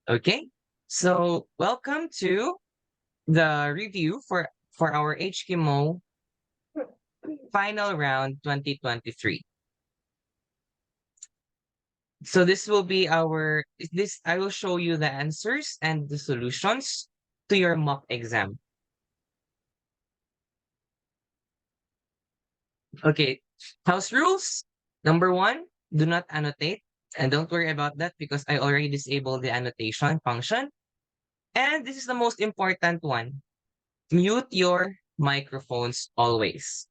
Okay, so welcome to the review for our HKIMO final round 2023. So this will be this I will show you the answers and the solutions to your mock exam. Okay, house rules. Number one, do not annotate. And don't worry about that because I already disabled the annotation function. And this is the most important one. Mute your microphones always.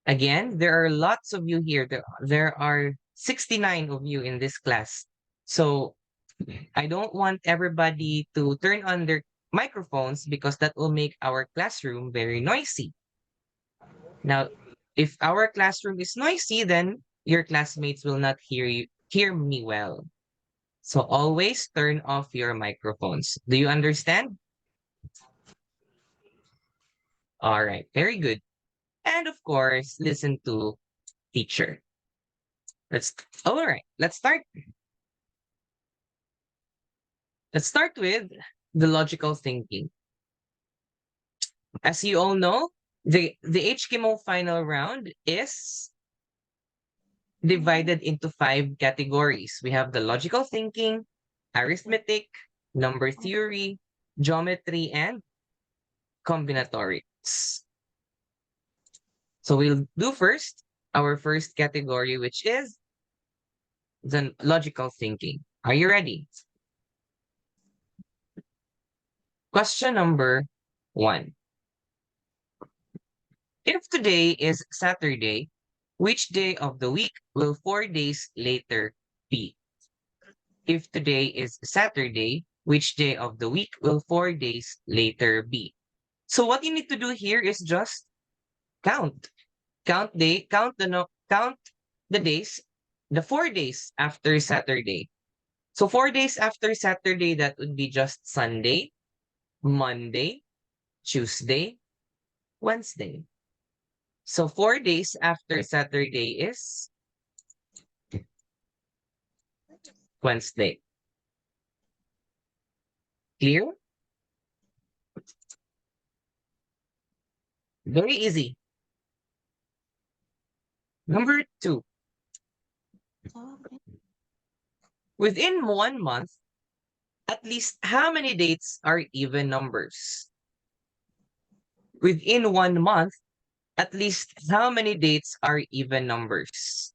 Again, there are lots of you here. There are 69 of you in this class. So I don't want everybody to turn on their microphones because that will make our classroom very noisy. Now, if our classroom is noisy, then your classmates will not hear me well. So always turn off your microphones. Do you understand? All right, very good. And of course, listen to teacher. Let's all right, let's start. Let's start with the logical thinking. As you all know, the HKIMO final round is divided into 5 categories. We have the logical thinking, arithmetic, number theory, geometry, and combinatorics. So we'll do first our first category, which is the logical thinking. Are you ready? Question number 1. If today is Saturday, which day of the week will 4 days later be? If today is Saturday, which day of the week will 4 days later be? So what you need to do here is just count. Count the days, the 4 days after Saturday. So 4 days after Saturday, that would be just Sunday, Monday, Tuesday, Wednesday. So 4 days after Saturday is Wednesday. Clear? Very easy. Number 2, within 1 month, at least how many dates are even numbers? Within 1 month, at least how many dates are even numbers?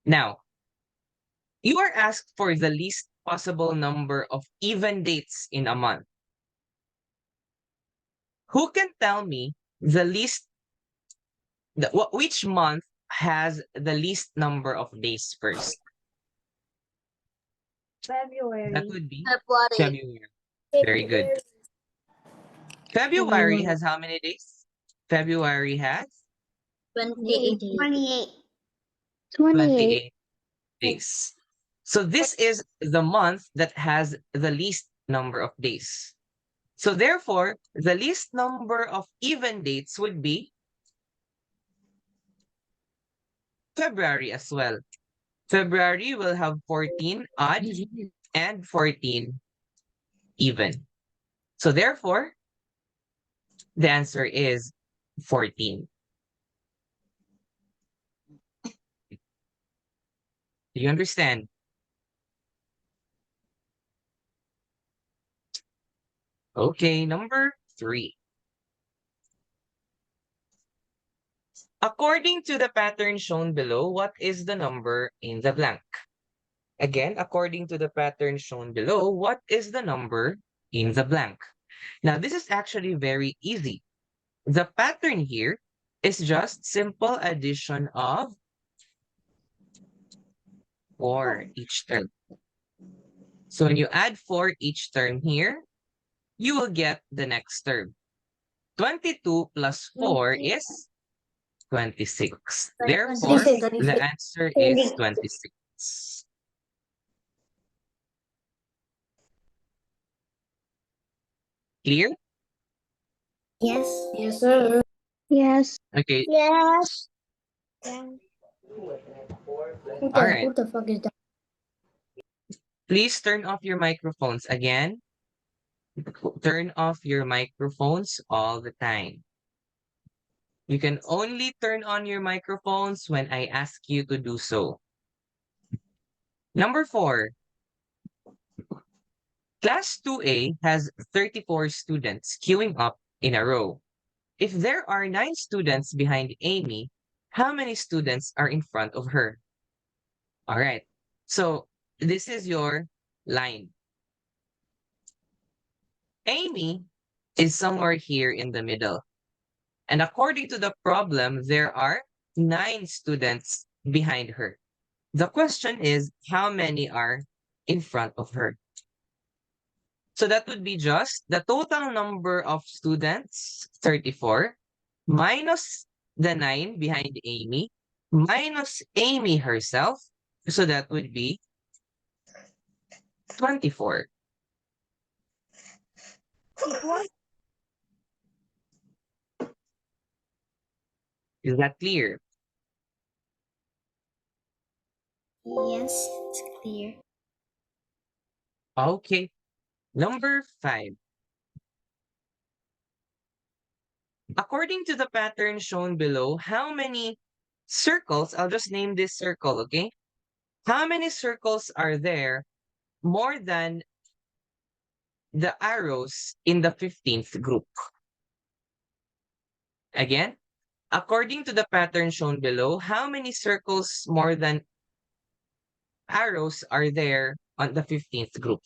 Now, you are asked for the least possible number of even dates in a month. Who can tell me the least, which month has the least number of days first? That February. would be February. February. Very good. February has how many days? February has 28. 28. 28 days. So this is the month that has the least number of days. So therefore, the least number of even dates would be February as well. February will have 14 odd and 14 even. So therefore, the answer is 14. Do you understand? Okay, number 3. According to the pattern shown below, what is the number in the blank? Again, according to the pattern shown below, what is the number in the blank? Now, this is actually very easy. The pattern here is just simple addition of 4 each term. So when you add 4 each term here, you will get the next term. 22 plus 4 is 26. Therefore, the answer is 26. Clear? Yes. Yes, sir. Yes. Okay. Yes. All Alright. What the fuck is that? Please turn off your microphones again. Turn off your microphones all the time. You can only turn on your microphones when I ask you to do so. Number 4, Class 2A has 34 students queuing up in a row. If there are 9 students behind Amy, how many students are in front of her? All right. So this is your line. Amy is somewhere here in the middle. And according to the problem, there are 9 students behind her. The question is, how many are in front of her? So that would be just the total number of students, 34, minus the 9 behind Amy, minus Amy herself. So that would be 24. Is that clear? Yes, it's clear. Okay. Number 5. According to the pattern shown below, how many circles, I'll just name this circle, okay? How many circles are there more than the arrows in the 15th group? Again, according to the pattern shown below, how many circles more than arrows are there on the 15th group?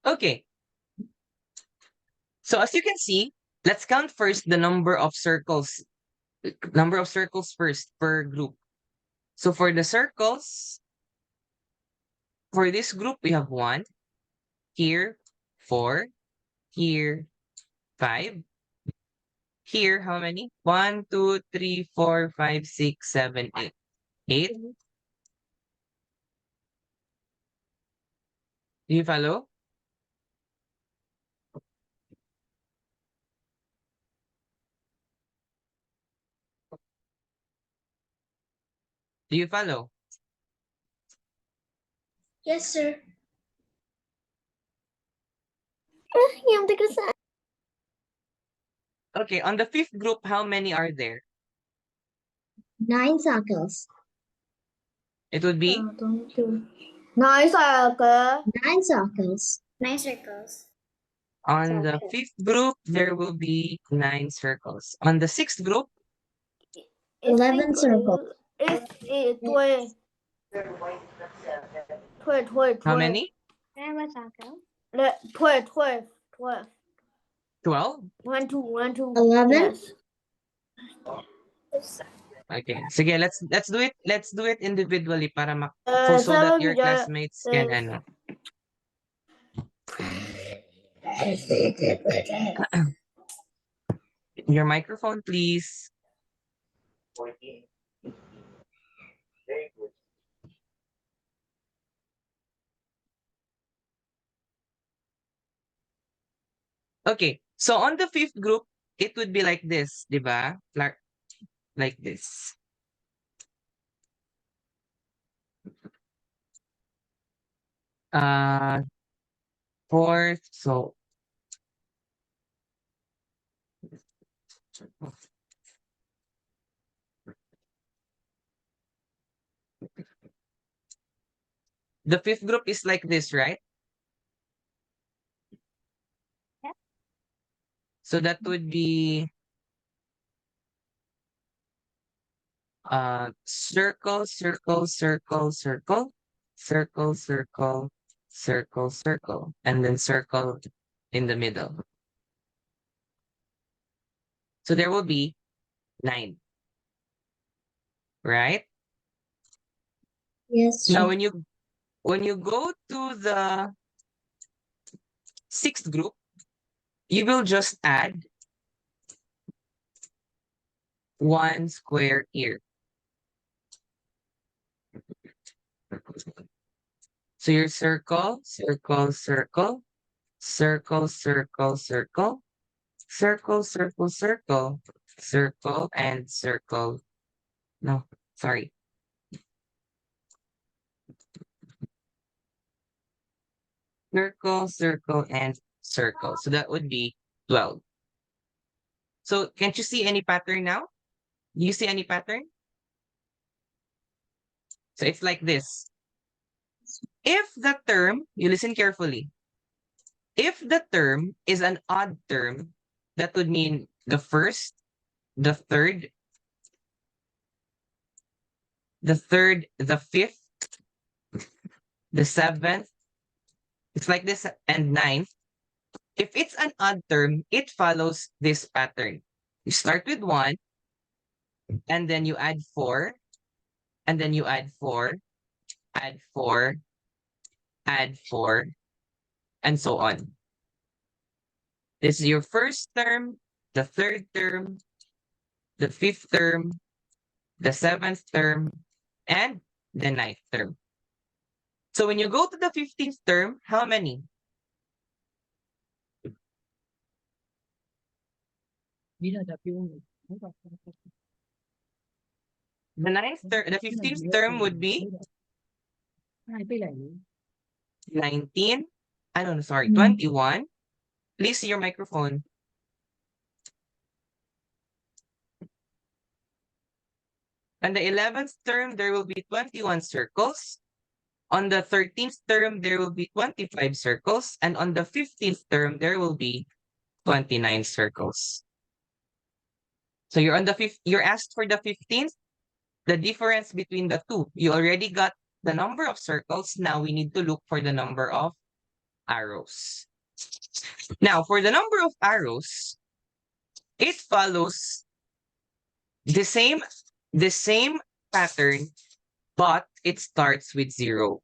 Okay, so as you can see, let's count first the number of circles first per group. So for the circles, for this group, we have 1, here, 4, here, 5. Here, how many? 1, 2, 3, 4, 5, 6, 7, 8. 8. Do you follow? Do you follow? Yes, sir. Yang tiga Okay, on the 5th group, how many are there? 9 circles. It would be 9 circles. 9 circles. 9 circles. on the 5th group, there will be 9 circles. On the 6th group, 11 circles. It's 12. 12, how many? 12 circles. 12, 12, 12. 12? 1, 2, 1, 2. 11? Yes. Okay. Sige, let's do it. Let's do it individually para so that your classmates can ano. Your microphone, please. Okay. So on the 5th group, it would be like this, di ba? Like this. Uh, 4th, so the 5th group is like this, right? Yep. So that would be circle, circle, circle, circle, circle, circle, circle, circle, and then circle in the middle. So there will be 9, right? Yes. Now when you go to the 6th group, you will just add 1 square here. So your circle, circle, circle, circle, circle, circle, circle, circle, circle, circle, and circle. No, sorry. Circle, circle, and circle. So that would be 12. So can't you see any pattern now? Do you see any pattern? So it's like this. If the term, you listen carefully, if the term is an odd term, that would mean the first, the third, the fifth, the seventh, it's like this, and ninth. If it's an odd term, it follows this pattern. You start with 1, and then you add 4, and then you add 4, add 4, add 4, and so on. This is your first term, the third term, the fifth term, the seventh term, and the ninth term. So when you go to the 15th term, how many? The 15th term would be 19. I don't know, sorry, 21. Please see your microphone. On the 11th term, there will be 21 circles. On the 13th term, there will be 25 circles. And on the 15th term, there will be 29 circles. So you're on the you're asked for the 15th, the difference between the two. You already got the number of circles. Now we need to look for the number of arrows. Now, for the number of arrows, it follows the same pattern, but it starts with 0.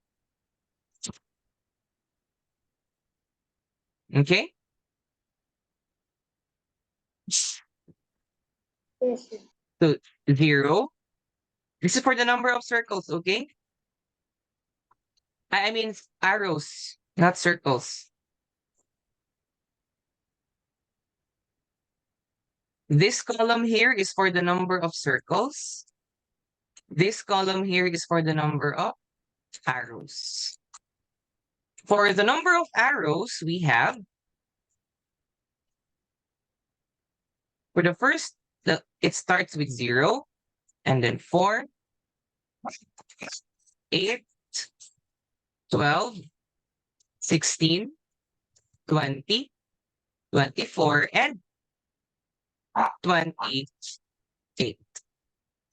Okay? Yes. So 0. This is for the number of circles, okay? I mean arrows, not circles. This column here is for the number of circles. This column here is for the number of arrows. For the number of arrows, we have, for the first, it starts with 0, and then 4, 8, 12, 16, 20, 24, and 28.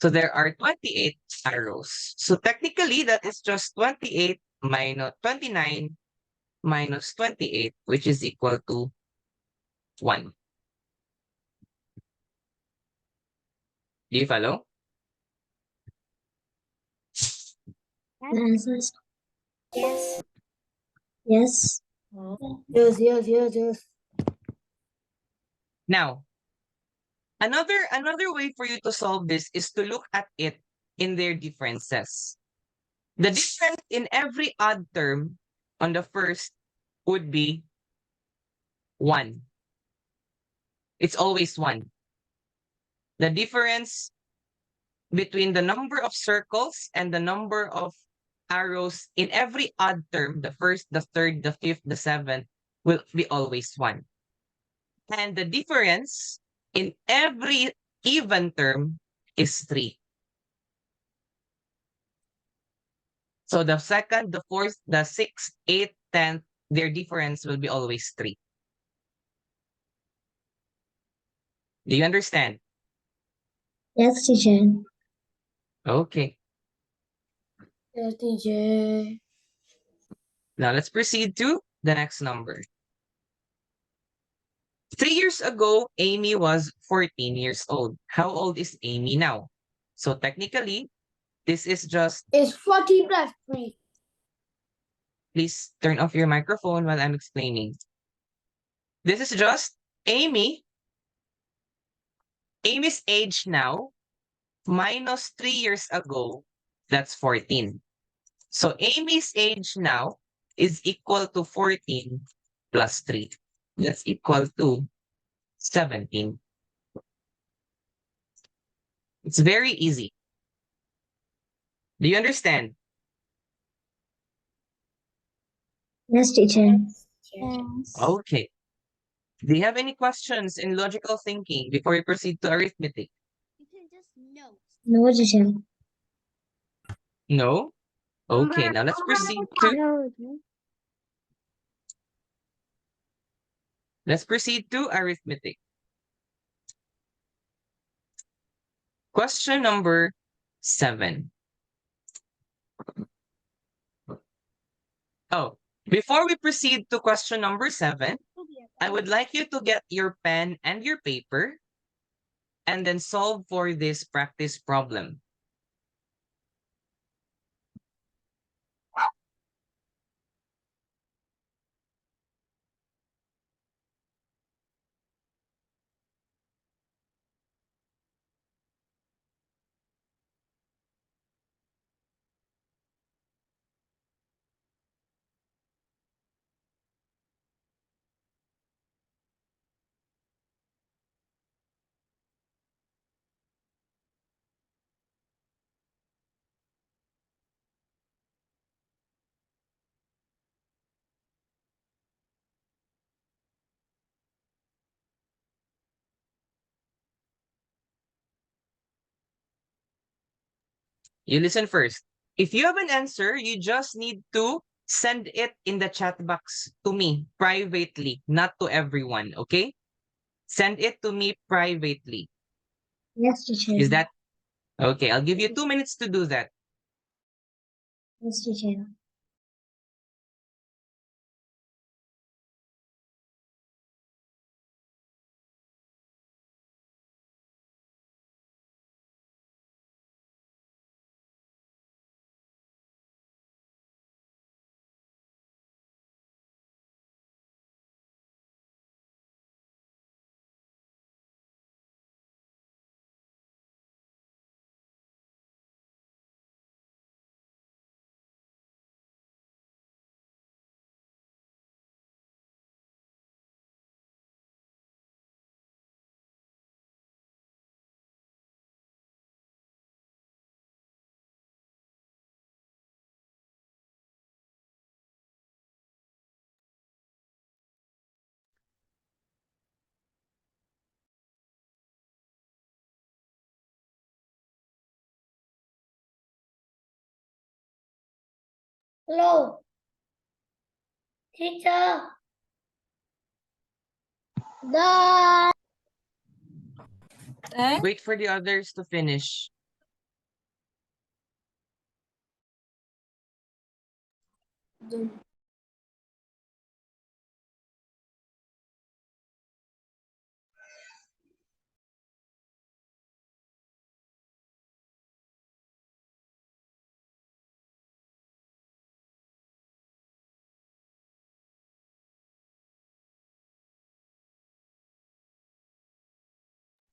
So there are 28 arrows. So technically, that is just 28 minus 29 minus 28, which is equal to 1. Do you follow? Yes. Yes. Yes. Now, another way for you to solve this is to look at it in their differences. The difference in every odd term on the first would be 1. It's always 1. The difference between the number of circles and the number of arrows in every odd term, the first, the third, the fifth, the seventh, will be always 1. And the difference in every even term is 3. So the second, the fourth, the sixth, eighth, 10th, their difference will be always 3. Do you understand? Yes, teacher. Okay. Yes, teacher. Now let's proceed to the next number. 3 years ago, Amy was 14 years old. How old is Amy now? So technically, this is just, It's 14 plus 3. please turn off your microphone while I'm explaining. This is just Amy's age now minus 3 years ago, that's 14. So Amy's age now is equal to 14 plus 3. That's equal to 17. It's very easy. Do you understand? Yes, teacher. Yes. Okay. Do you have any questions in logical thinking before we proceed to arithmetic? No, teacher. No? Okay, now let's proceed to arithmetic. Question number 7. Oh, before we proceed to question number 7, I would like you to get your pen and your paper and then solve for this practice problem. You listen first. If you have an answer, you just need to send it in the chat box to me privately, not to everyone, okay? Send it to me privately. Yes, teacher. Is that okay? I'll give you 2 minutes to do that. Yes, teacher. Hello. Teacher. Done. Wait for the others to finish.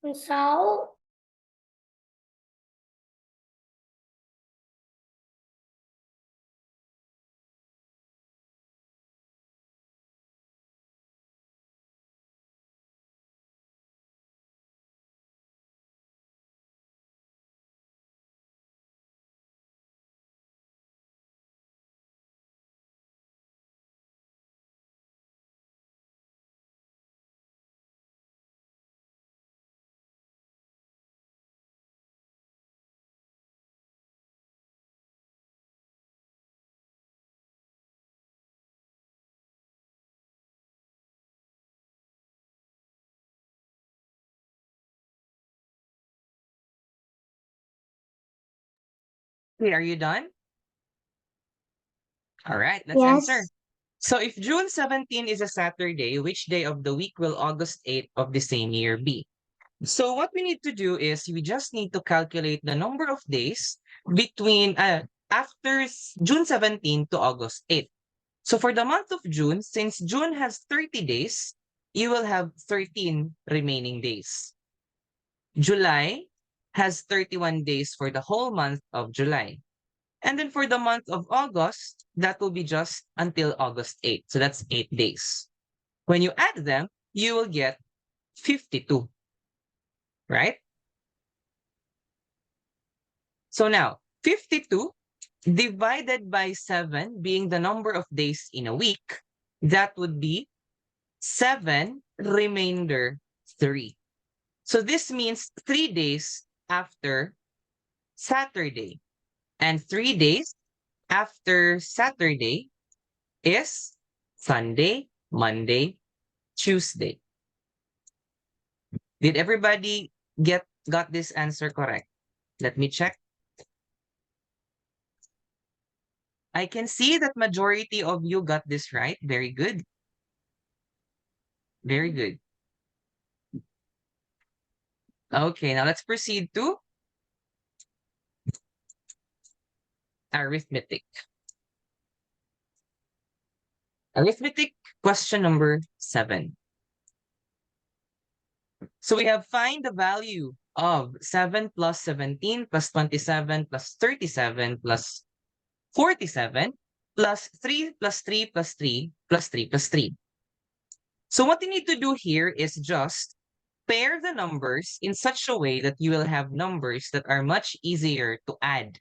Mùng 6. Okay, are you done? All right, let's answer. Yes. So if June 17 is a Saturday, which day of the week will August 8 of the same year be? So what we need to do is we just need to calculate the number of days between after June 17 to August 8. So for the month of June, since June has 30 days, you will have 13 remaining days. July has 31 days for the whole month of July. And then for the month of August, that will be just until August 8th. So that's 8 days. When you add them, you will get 52, right? So now, 52 divided by 7 being the number of days in a week, that would be 7 remainder 3. So this means 3 days after Saturday. And 3 days after Saturday is Sunday, Monday, Tuesday. Did everybody got this answer correct? Let me check. I can see that majority of you got this right. Very good. Very good. Okay, now let's proceed to arithmetic. Arithmetic question number 7. So we have find the value of 7 plus 17 plus 27 plus 37 plus 47 plus 3 plus 3 plus 3 plus 3 plus 3. So what you need to do here is just pair the numbers in such a way that you will have numbers that are much easier to add.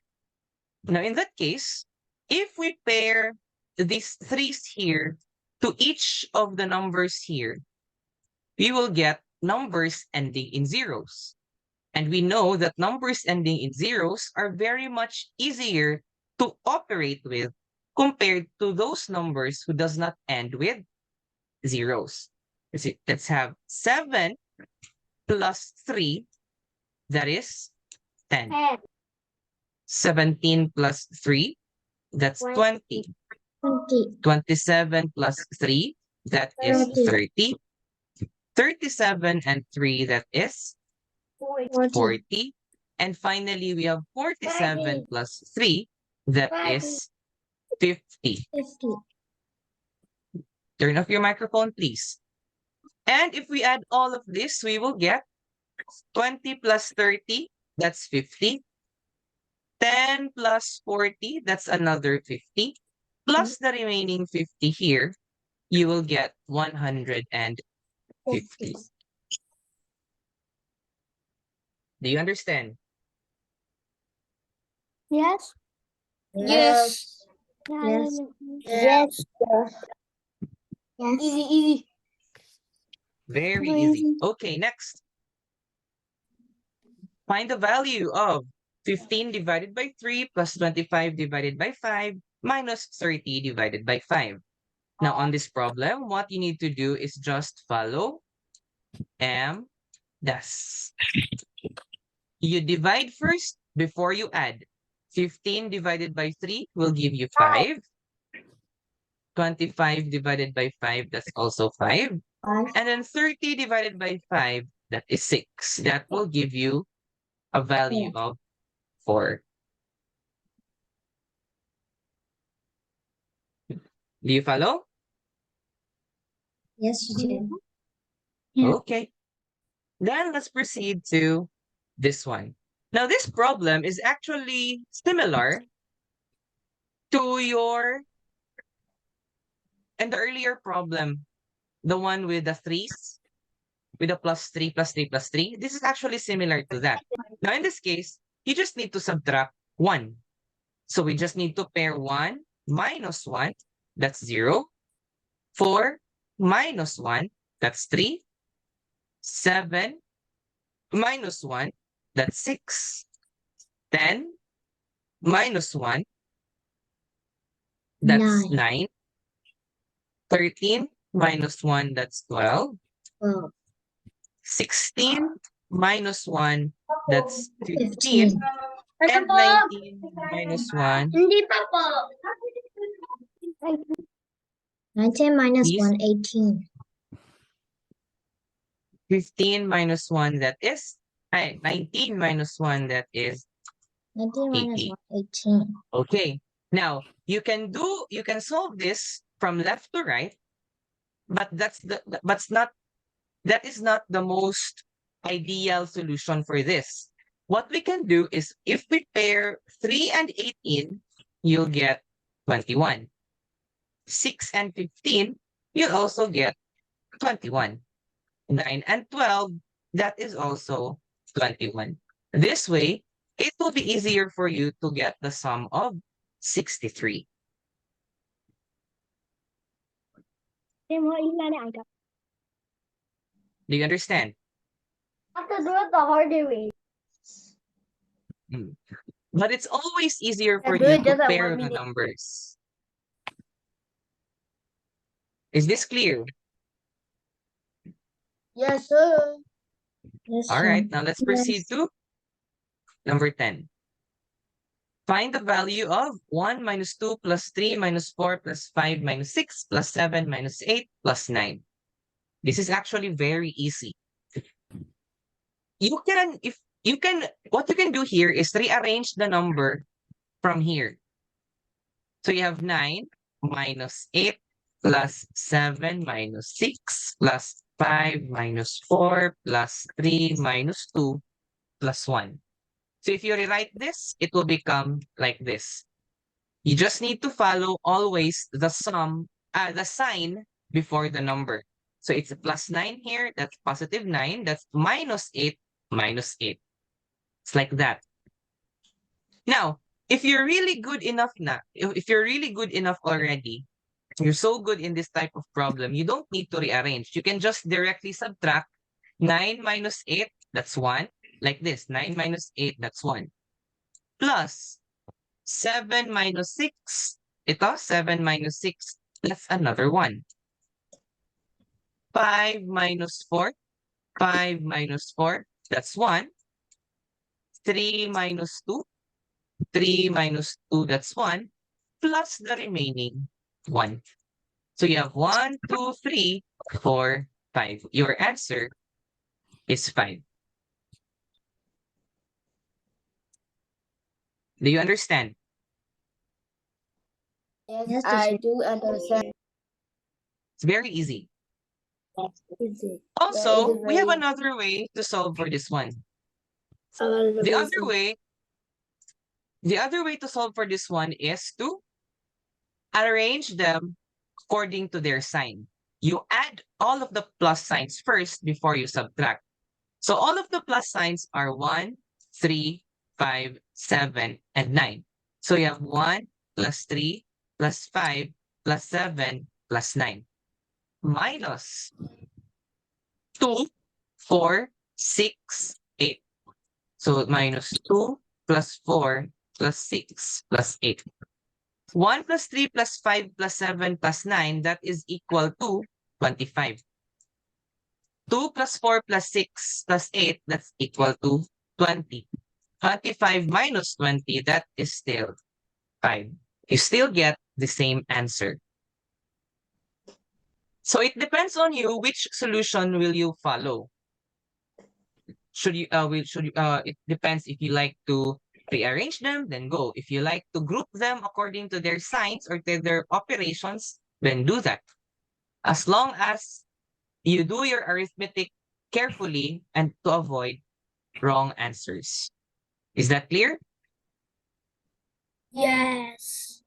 Now, in that case, if we pair these 3's here to each of the numbers here, we will get numbers ending in zeros. And we know that numbers ending in zeros are very much easier to operate with compared to those numbers who does not end with zeros. Let's have 7 plus 3, that is 10. 17 plus 3, that's 20. 20. 27 plus 3, that is 30. 37 and 3, that is 40. 40. And finally, we have 47 plus 3, that is 50. 50. Turn off your microphone, please. And if we add all of this, we will get 20 plus 30, that's 50. 10 plus 40, that's another 50. Plus the remaining 50 here, you will get 150. 50. Do you understand? Yes. Yes. Yes. Yes. Yes. Easy, easy. Very Very easy. easy. Okay, next. Find the value of 15 divided by 3 plus 25 divided by 5 minus 30 divided by 5. Now, on this problem, what you need to do is just follow das. You divide first before you add. 15 divided by 3 will give you 5. 25 divided by 5, that's also 5. 5. And then 30 divided by 5, that is 6. That will give you a value of 4. Do you follow? Yes, teacher. Yeah. Okay. Then let's proceed to this one. Now, this problem is actually similar to the earlier problem, the one with the 3's, with the plus 3 plus 3 plus 3. This is actually similar to that. Now, in this case, you just need to subtract 1. So we just need to pair 1 minus 1, that's 0. 4 minus 1, that's 3. 7 minus 1, that's 6. 10 minus 1, that's 9. 13 minus 1, that's 12. 12. 16 minus 1, that's 15. 15. And 19 minus 1, Hindi pa po. 19 minus is 1, 18. 15 minus 1, that is 19 minus 1, that is 19 minus 18. 1, 18. Okay. Now, you can solve this from left to right, but that is not the most ideal solution for this. What we can do is if we pair 3 and 18 you'll get 21. 6 and 15, you'll also get 21. 9 and 12, that is also 21. This way, it will be easier for you to get the sum of 63. Em hỏi Ina này cả. Do you understand? I have to do it the harder way. Mm. But it's always easier for do you it to just at pair 1 the minute. numbers. Is this clear? Yes, sir. Yes, All sir. right, now let's proceed Yes. to number 10. Find the value of 1 minus 2 plus 3 minus 4 plus 5 minus 6 plus 7 minus 8 plus 9. This is actually very easy. What you can do here is rearrange the number from here. So you have 9 minus 8 plus 7 minus 6 plus 5 minus 4 plus 3 minus 2 plus 1. So if you rewrite this, it will become like this. You just need to follow always the sign before the number. So it's a plus 9 here, that's positive 9, that's minus 8, minus 8. It's like that. Now, if you're really good enough if you're really good enough already, you're so good in this type of problem, you don't need to rearrange. You can just directly subtract 9 minus 8, that's 1. Like this, 9 minus 8, that's 1. Plus 7 minus 6, ito, 7 minus 6, that's another 1. 5 minus 4, 5 minus 4, that's 1. 3 minus 2, 3 minus 2, that's 1. Plus the remaining 1. So you have 1, 2, 3, 4, 5. Your answer is 5. Do you understand? Yes, Yes, I teacher. do understand. It's very easy. Is it? Also, we have very- another way to solve for this one. the The other way to solve for this one is to arrange them according to their sign. You add all of the plus signs first before you subtract. So all of the plus signs are 1, 3, 5, 7, and 9. So you have 1 plus 3 plus 5 plus 7 plus 9 minus 2, 4, 6, 8. So minus 2 plus 4 plus 6 plus 8. 1 plus 3 plus 5 plus 7 plus 9, that is equal to 25. 2 plus 4 plus 6 plus 8, that's equal to 20. 25 minus 20, that is still 5. You still get the same answer. So it depends on you which solution will you follow. It depends if you like to rearrange them, then go. If you like to group them according to their signs or to their operations, then do that. As long as you do your arithmetic carefully and to avoid wrong answers. Is that clear? Yes.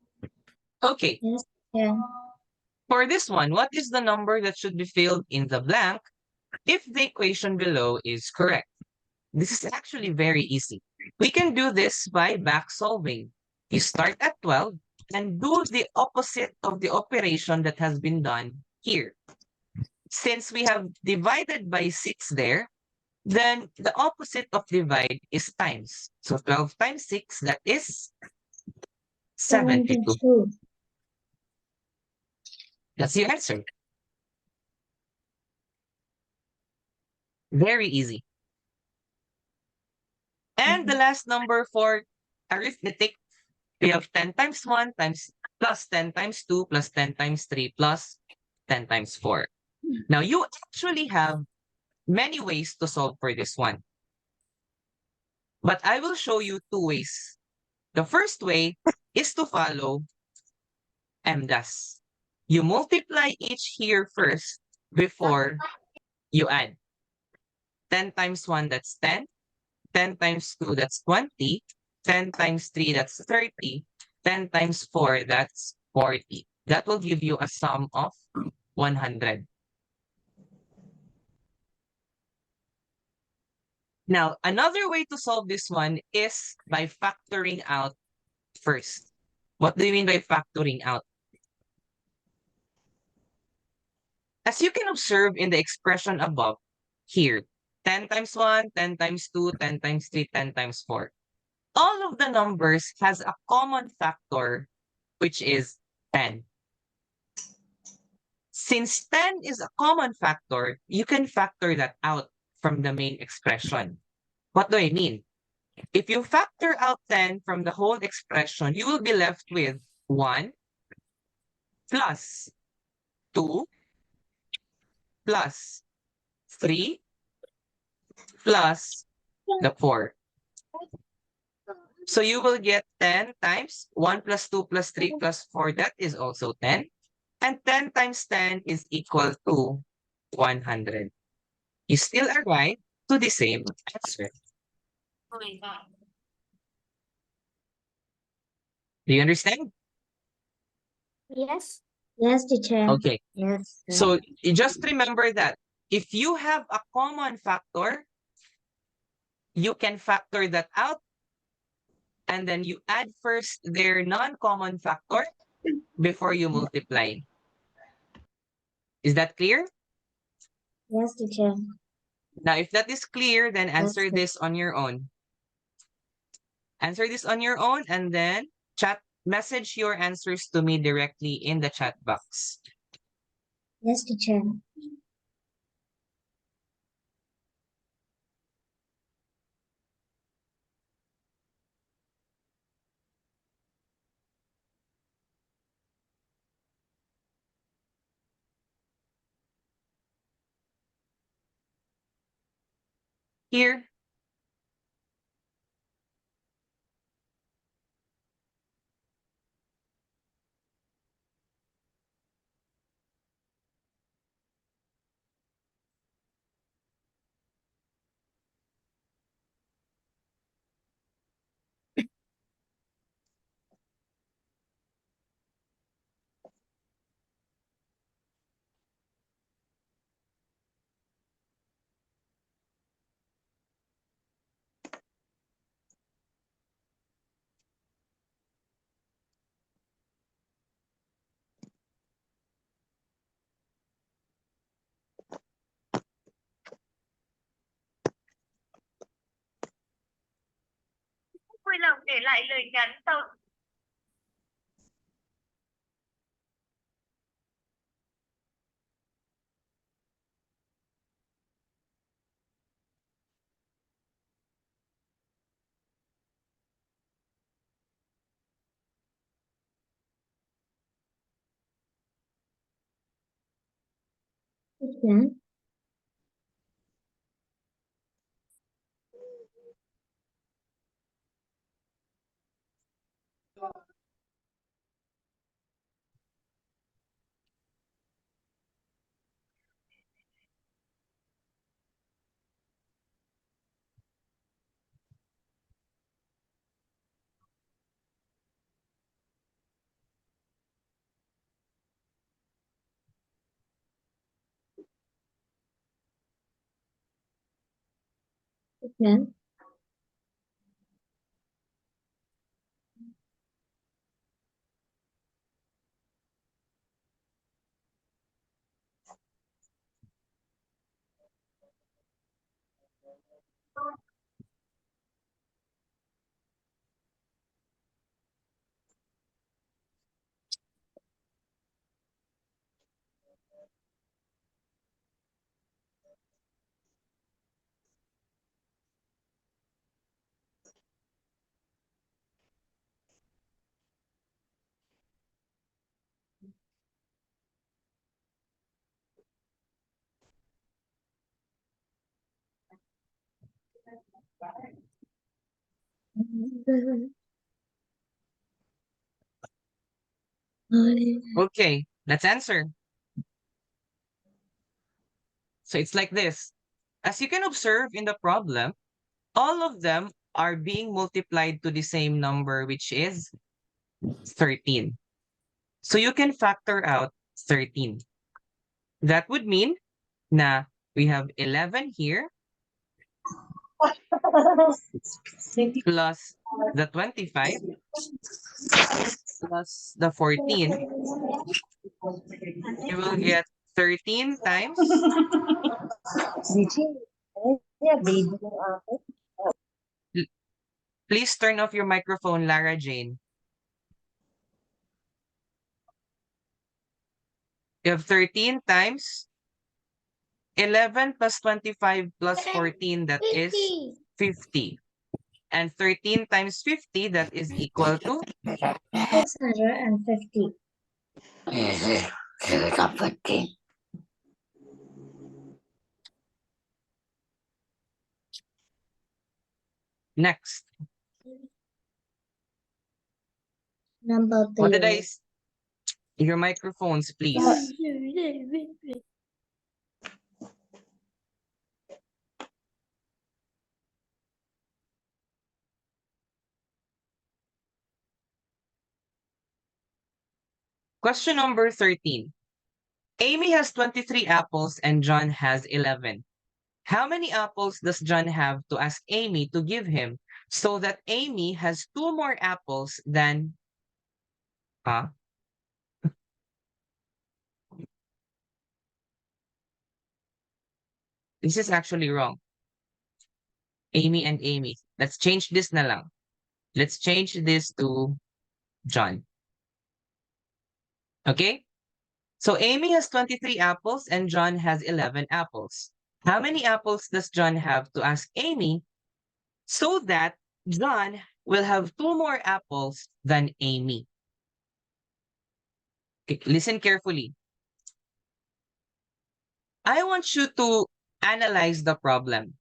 Okay. Yes, yeah. For this one, what is the number that should be filled in the blank if the equation below is correct? This is actually very easy. We can do this by back solving. You start at 12 and do the opposite of the operation that has been done here. Since we have divided by 6 there, then the opposite of divide is times. So 12 times 6, that is 72. 72. That's your answer. Very easy. And the last number for arithmetic, we have 10 times 1 times plus 10 times 2 plus 10 times 3 plus 10 times 4. Now, you actually have many ways to solve for this one. But I will show you two ways. The first way is to follow MDAS. You multiply each here first before you add. 10 times 1, that's 10. 10 times 2, that's 20. 10 times 3, that's 30. 10 times 4, that's 40. That will give you a sum of 100. Now, another way to solve this one is by factoring out first. What do you mean by factoring out? As you can observe in the expression above, here, 10 times 1, 10 times 2, 10 times 3, 10 times 4. All of the numbers has a common factor, which is 10. Since 10 is a common factor, you can factor that out from the main expression. What do I mean? If you factor out 10 from the whole expression, you will be left with 1 plus 2 plus 3 plus the 4. So you will get 10 times 1 plus 2 plus 3 plus 4. That is also 10. And 10 times 10 is equal to 100. You still arrive to the same answer. Do you understand? Yes. Yes, teacher. Okay. Yes. So you just remember that if you have a common factor, you can factor that out, and then you add first their non-common factor before you multiply. Is that clear? Yes, teacher. Now, if that is clear, then answer Yes, this on your own. Answer this on your own, and then message your answers to me directly in the chat box. yes, teacher. Here, Vui lòng để lại lời nhắn sau. Teacher. Teacher. okay, let's answer. So it's like this. As you can observe in the problem, all of them are being multiplied to the same number, which is 13. So you can factor out 13. That would mean na we have 11 here plus the 25 plus the 14. You will get 13 times Please turn off your microphone, Lara Jane. You have 13 times 11 plus 25 plus 14, that is 50. And 13 times 50, that is equal to 650. next. Number What did I 3. Your microphones, please. Question number 13. Amy has 23 apples and John has 11. How many apples does John have to ask Amy to give him so that Amy has 2 more apples than... Huh? This is actually wrong. Amy and Amy. Let's change this na lang. Let's change this to John. Okay? So Amy has 23 apples and John has 11 apples. How many apples does John have to ask Amy so that John will have 2 more apples than Amy? Okay, listen carefully. I want you to analyze the problem.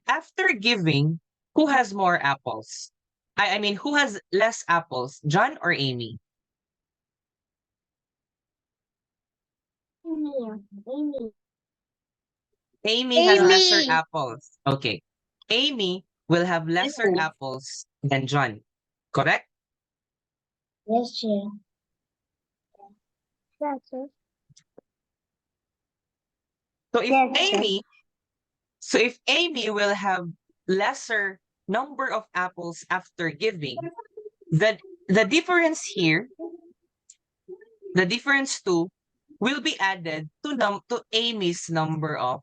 After giving, who has more apples? I mean, who has less apples, John or Amy? Amy has lesser Amy. apples. Okay. Amy will have lesser Amy. apples than John. Correct? Yes, Chair. So if Yes, Chair. Amy will have lesser number of apples after giving, the difference here, the difference 2, will be added to Amy's number of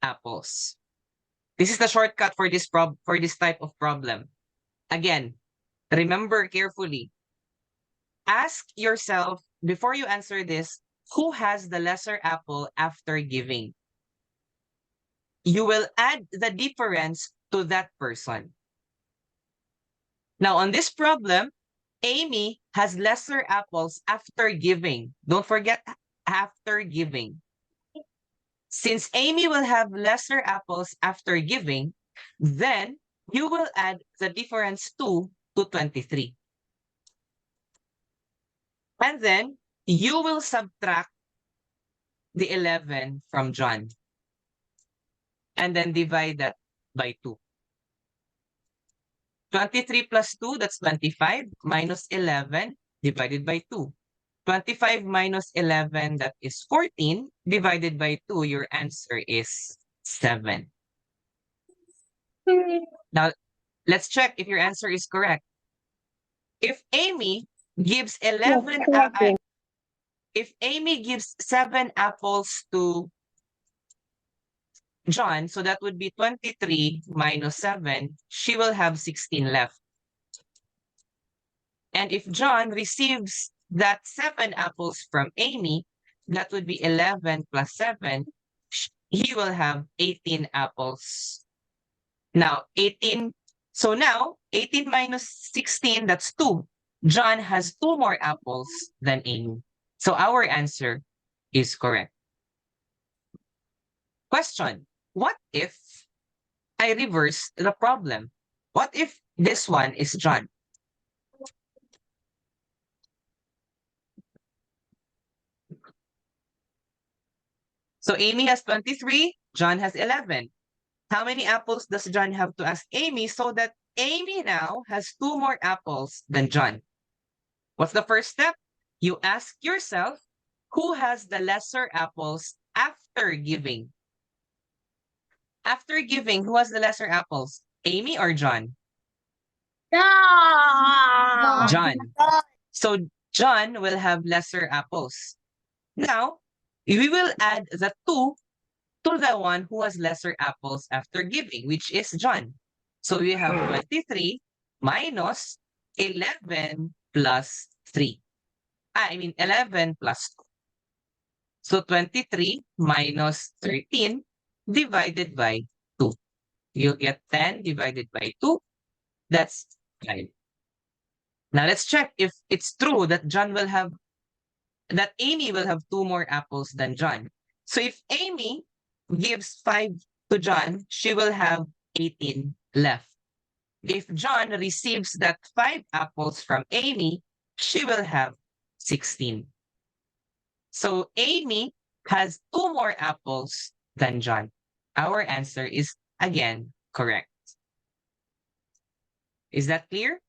apples. This is the shortcut for this type of problem. Again, remember carefully. Ask yourself before you answer this, who has the lesser apple after giving? You will add the difference to that person. Now, on this problem, Amy has lesser apples after giving. Don't forget after giving. Since Amy will have lesser apples after giving, then you will add the difference 2 to 23. And then you will subtract the 11 from John. And then divide that by 2. 23 plus 2, that's 25, minus 11 divided by 2. 25 minus 11, that is 14, divided by 2, your answer is 7. Now, let's check if your answer is correct. If Amy gives 7 apples to John, so that would be 23 minus 7, she will have 16 left. And if John receives that 7 apples from Amy, that would be 11 plus 7, he will have 18 apples. Now, 18 minus 16, that's 2. John has 2 more apples than Amy. So our answer is correct. Question, what if I reverse the problem? What if this one is John? So Amy has 23, John has 11. How many apples does John have to ask Amy so that Amy now has 2 more apples than John. What's the first step? You ask yourself, who has the lesser apples after giving? After giving, who has the lesser apples? Amy or John? John. John. So John will have lesser apples. Now, we will add the 2 to the one who has lesser apples after giving, which is John. So we have 23 minus 11 plus 3. I mean 11 plus 2. So 23 minus 13 divided by 2. You get 10 divided by 2. That's 5. Now let's check if it's true that Amy will have 2 more apples than John. So if Amy gives 5 to John, she will have 18 left. If John receives that 5 apples from Amy, she will have 16. So Amy has 2 more apples than John. Our answer is again correct. Is that clear?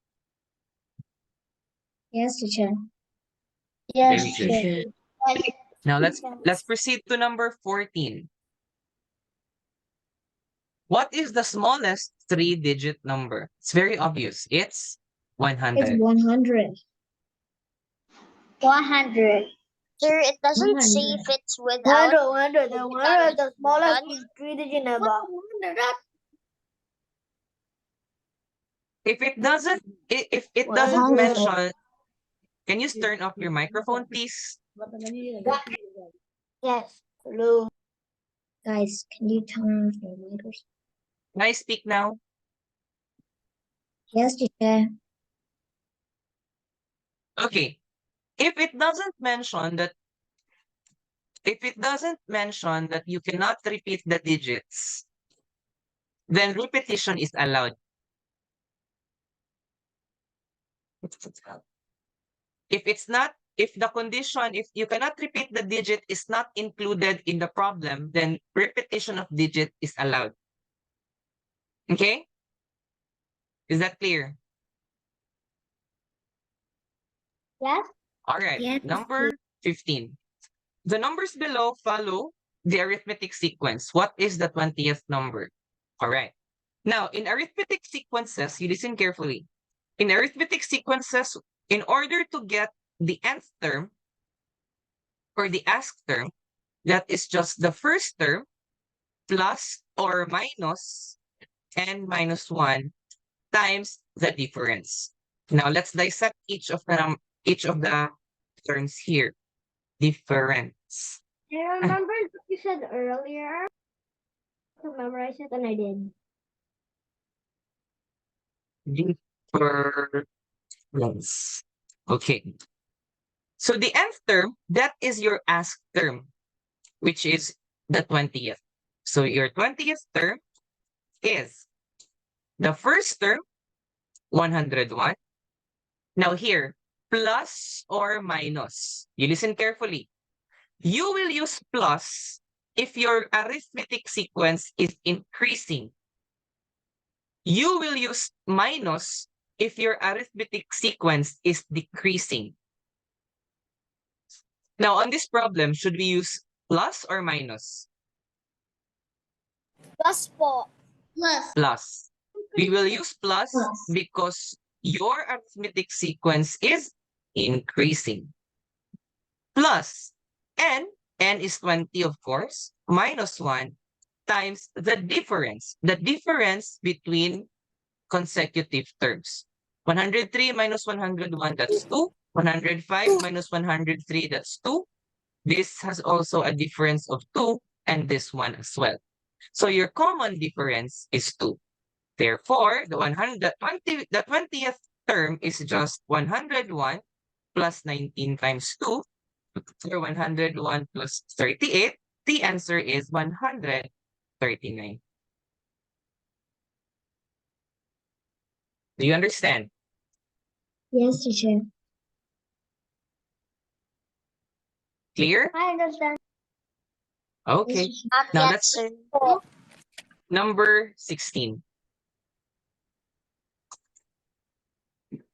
Yes, teacher. Yes, Very good. teacher. Now let's proceed to number 14. What is the smallest 3-digit number? It's very obvious. It's 100. It's 100. 100. Sir, it doesn't say 100. if it's without 100. The 100 is the smallest three-digit number. If it doesn't 100. mention, can you turn off your microphone, please? Yes. Hello. Guys, can you turn off your microphones? Can I speak now? Yes, teacher. Okay. If it doesn't mention that you cannot repeat the digits, then repetition is allowed. If you cannot repeat the digit is not included in the problem, then repetition of digit is allowed. Okay? Is that clear? Yes. All right. Yes. Number 15. The numbers below follow the arithmetic sequence. What is the 20th number? All right. Now, in arithmetic sequences, you listen carefully. In arithmetic sequences, in order to get the nth term or the ask term, that is just the first term plus or minus n minus 1 times the difference. Now, let's dissect each of the terms here. Difference. Do you remember what you said earlier? To memorize it, and I did. Difference. Okay. So the nth term, that is your ask term, which is the 20th. So your 20th term is the first term, 101. Now here, plus or minus. You listen carefully. You will use plus if your arithmetic sequence is increasing. You will use minus if your arithmetic sequence is decreasing. Now, on this problem, should we use plus or minus? Plus po. Plus. We will use plus Plus. because your arithmetic sequence is increasing. Plus n is 20, of course, minus 1 times the difference between consecutive terms. 103 minus 101, that's 2. 105 minus 103, that's 2. This has also a difference of 2, and this one as well. So your common difference is 2. Therefore, the 20th term is just 101 plus 19 times 2, or 101 plus 38. The answer is 139. Do you understand? Yes, teacher. Clear? I understand. Okay. Yes, teacher. Now Yes, let's sir. number 16.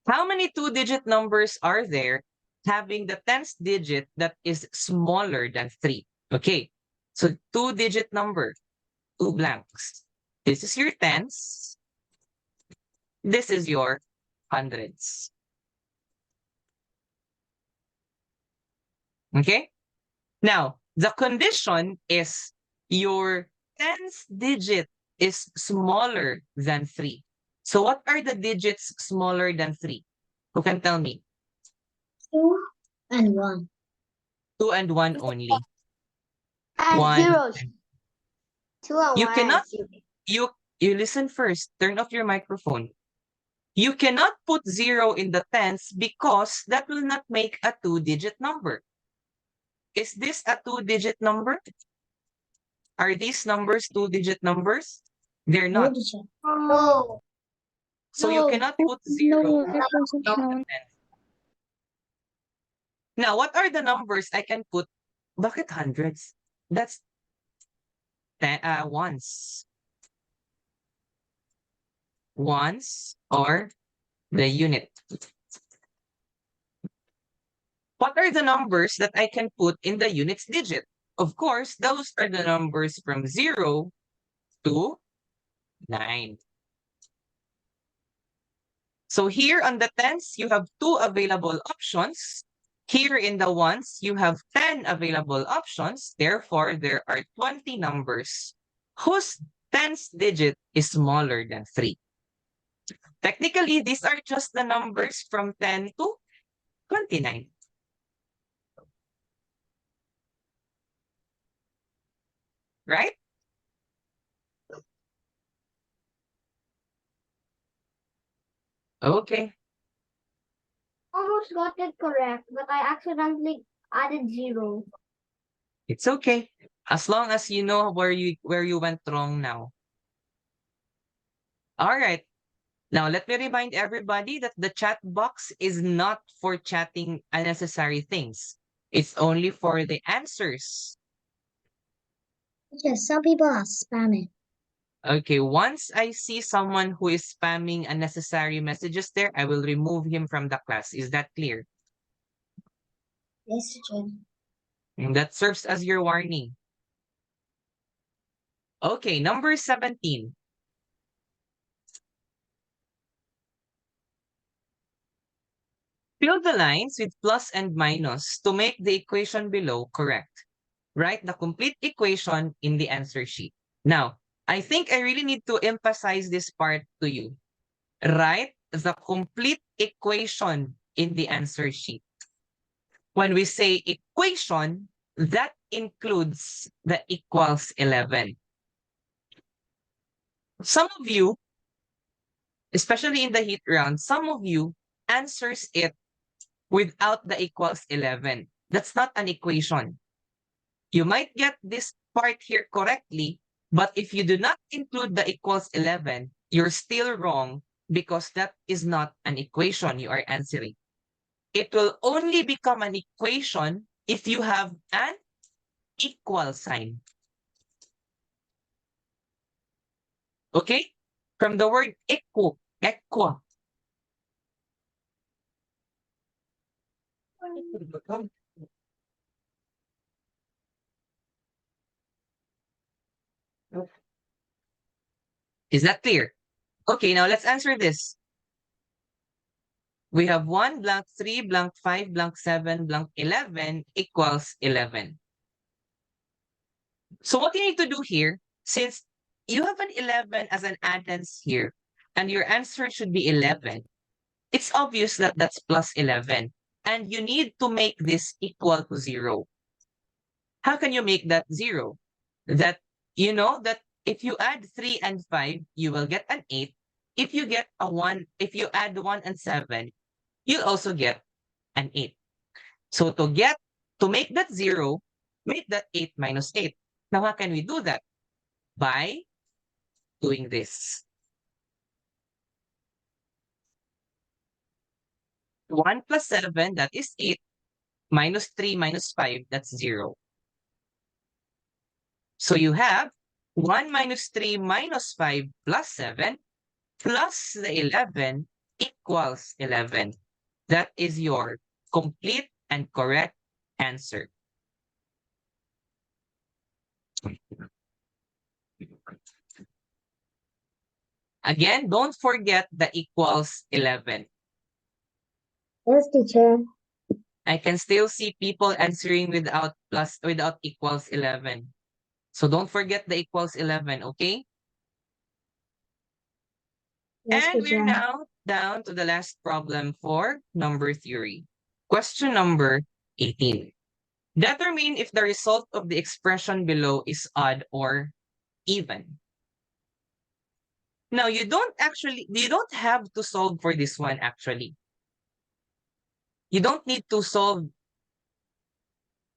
How many two-digit numbers are there having the tens digit that is smaller than 3? Okay, so two-digit number, 2 blanks. This is your tens. This is your hundreds. Okay? Now, the condition is your tens digit is smaller than 3. So what are the digits smaller than 3? Who can tell me? 2 and 1. 2 and 1 only. And 1 zeros. and 2 and you 1 cannot and 0. you listen first. Turn off your microphone. You cannot put 0 in the tens because that will not make a two-digit number. Is this a two-digit number? Are these numbers two-digit numbers? They're No, not. teacher. No. So you No. cannot put 0 No, in that wasn't the shown. tens. Now, what are the numbers I can put? Bakit hundreds? That's ones. Ones or the unit. What are the numbers that I can put in the units digit? Of course, those are the numbers from 0 to 9. So here on the tens, you have 2 available options. Here in the ones, you have 10 available options. Therefore, there are 20 numbers whose tens digit is smaller than 3. Technically, these are just the numbers from 10 to 29. Right? Okay. Almost got it correct, but I accidentally added 0. It's okay. As long as you know where you went wrong now. All right. Now, let me remind everybody that the chat box is not for chatting unnecessary things. It's only for the answers. Teacher, some people are spamming. Okay, once I see someone who is spamming unnecessary messages there, I will remove him from the class. Is that clear? Yes, teacher. And that serves as your warning. Okay, number 17. Fill the lines with plus and minus to make the equation below correct. Write the complete equation in the answer sheet. Now, I think I really need to emphasize this part to you. Write the complete equation in the answer sheet. When we say equation, that includes the equals 11. Some of you, especially in the heat round, some of you answers it without the equals 11. That's not an equation. You might get this part here correctly, but if you do not include the equals 11, you're still wrong because that is not an equation you are answering. It will only become an equation if you have an equal sign. Okay? From the word equal. Is that clear? Okay, now let's answer this. We have 1 blank 3 blank 5 blank 7 blank 11 equals 11. So what you need to do here, since you have an 11 as an addends here, and your answer should be 11, it's obvious that that's plus 11. And you need to make this equal to 0. How can you make that 0? That you know that if you add 3 and 5, you will get an 8. If you get a 1, if you add 1 and 7, you'll also get an 8. So to make that 0, make that 8 minus 8. Now, how can we do that? By doing this. 1 plus 7, that is 8. Minus 3 minus 5, that's 0. So you have 1 minus 3 minus 5 plus 7 plus the 11 equals 11. That is your complete and correct answer. Again, don't forget the equals 11. Yes, teacher. I can still see people answering without equals 11. So don't forget the equals 11, okay? Yes, And we're teacher. now down to the last problem for number theory. Question number 18. Determine if the result of the expression below is odd or even. Now, you don't have to solve for this one actually. You don't need to solve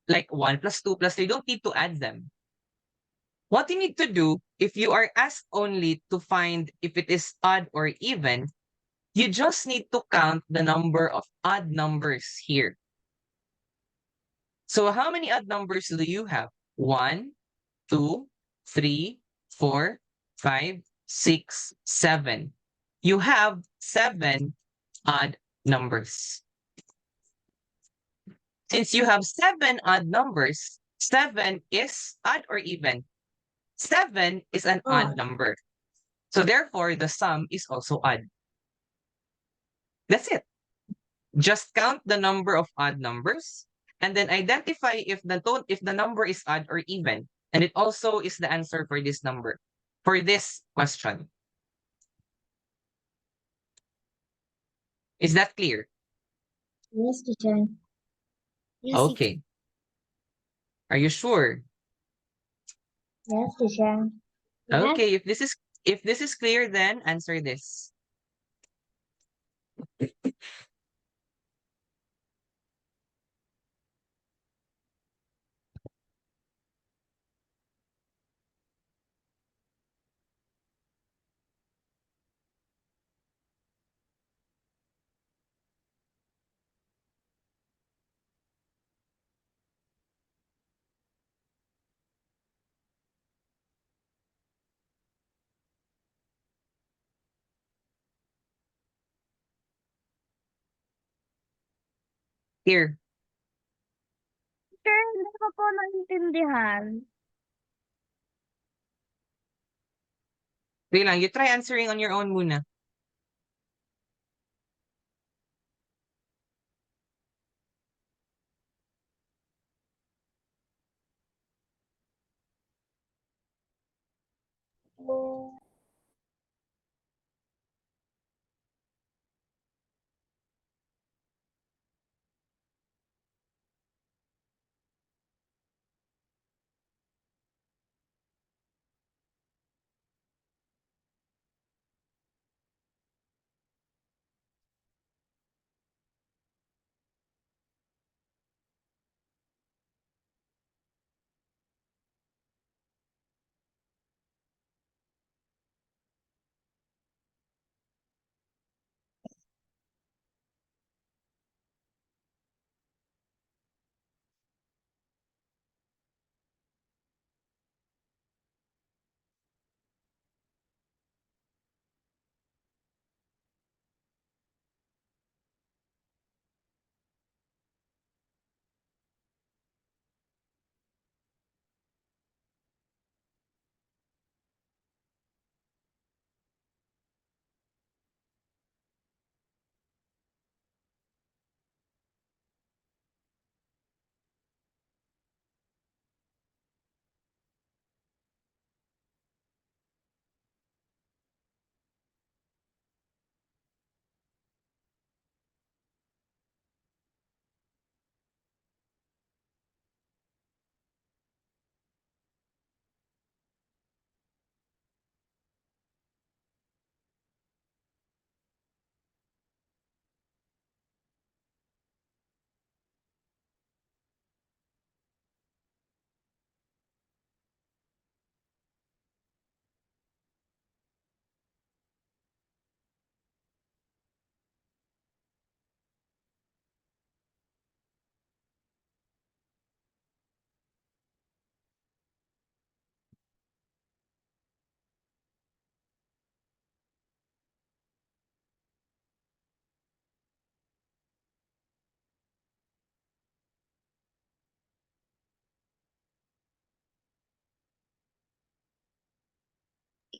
like 1 plus 2 plus 3. You don't need to add them. What you need to do, if you are asked only to find if it is odd or even, you just need to count the number of odd numbers here. So how many odd numbers do you have? 1, 2, 3, 4, 5, 6, 7. You have 7 odd numbers. Since you have 7 odd numbers, 7 is odd or even? 7 is an odd Odd. number. So therefore, the sum is also odd. That's it. Just count the number of odd numbers and then identify if the number is odd or even. And it also is the answer for this number, for this question. Is that clear? Yes, teacher. Yes, Okay. Are you sure? Yes, teacher. Yes. Okay, if this is clear, then answer this. Here. Sir, hindi ko po naintindihan. Wait lang, you try answering on your own muna.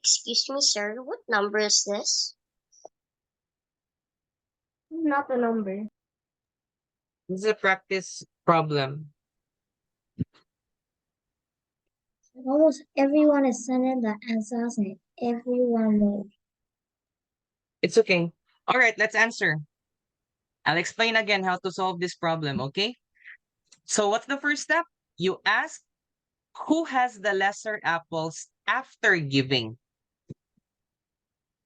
Excuse me, sir. What number is this? Not a number. This is a practice problem. Almost everyone is sending the answers and everyone knows. It's okay. All right, let's answer. I'll explain again how to solve this problem, okay? So what's the first step? You ask who has the lesser apples after giving.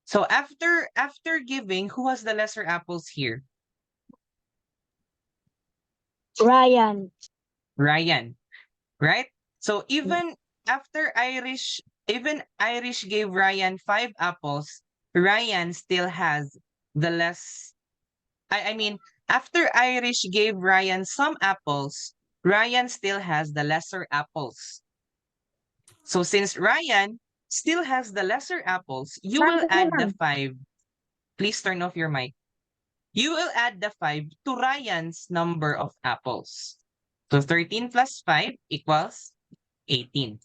So after giving, who has the lesser apples here? Ryan. Ryan, right? So even Irish gave Ryan 5 apples, Ryan still has the less. I mean, after Irish gave Ryan some apples, Ryan still has the lesser apples. So since Ryan still has the lesser apples, you will add the 5. Please turn off your mic. You will add the 5 to Ryan's number of apples. So 13 plus 5 equals 18.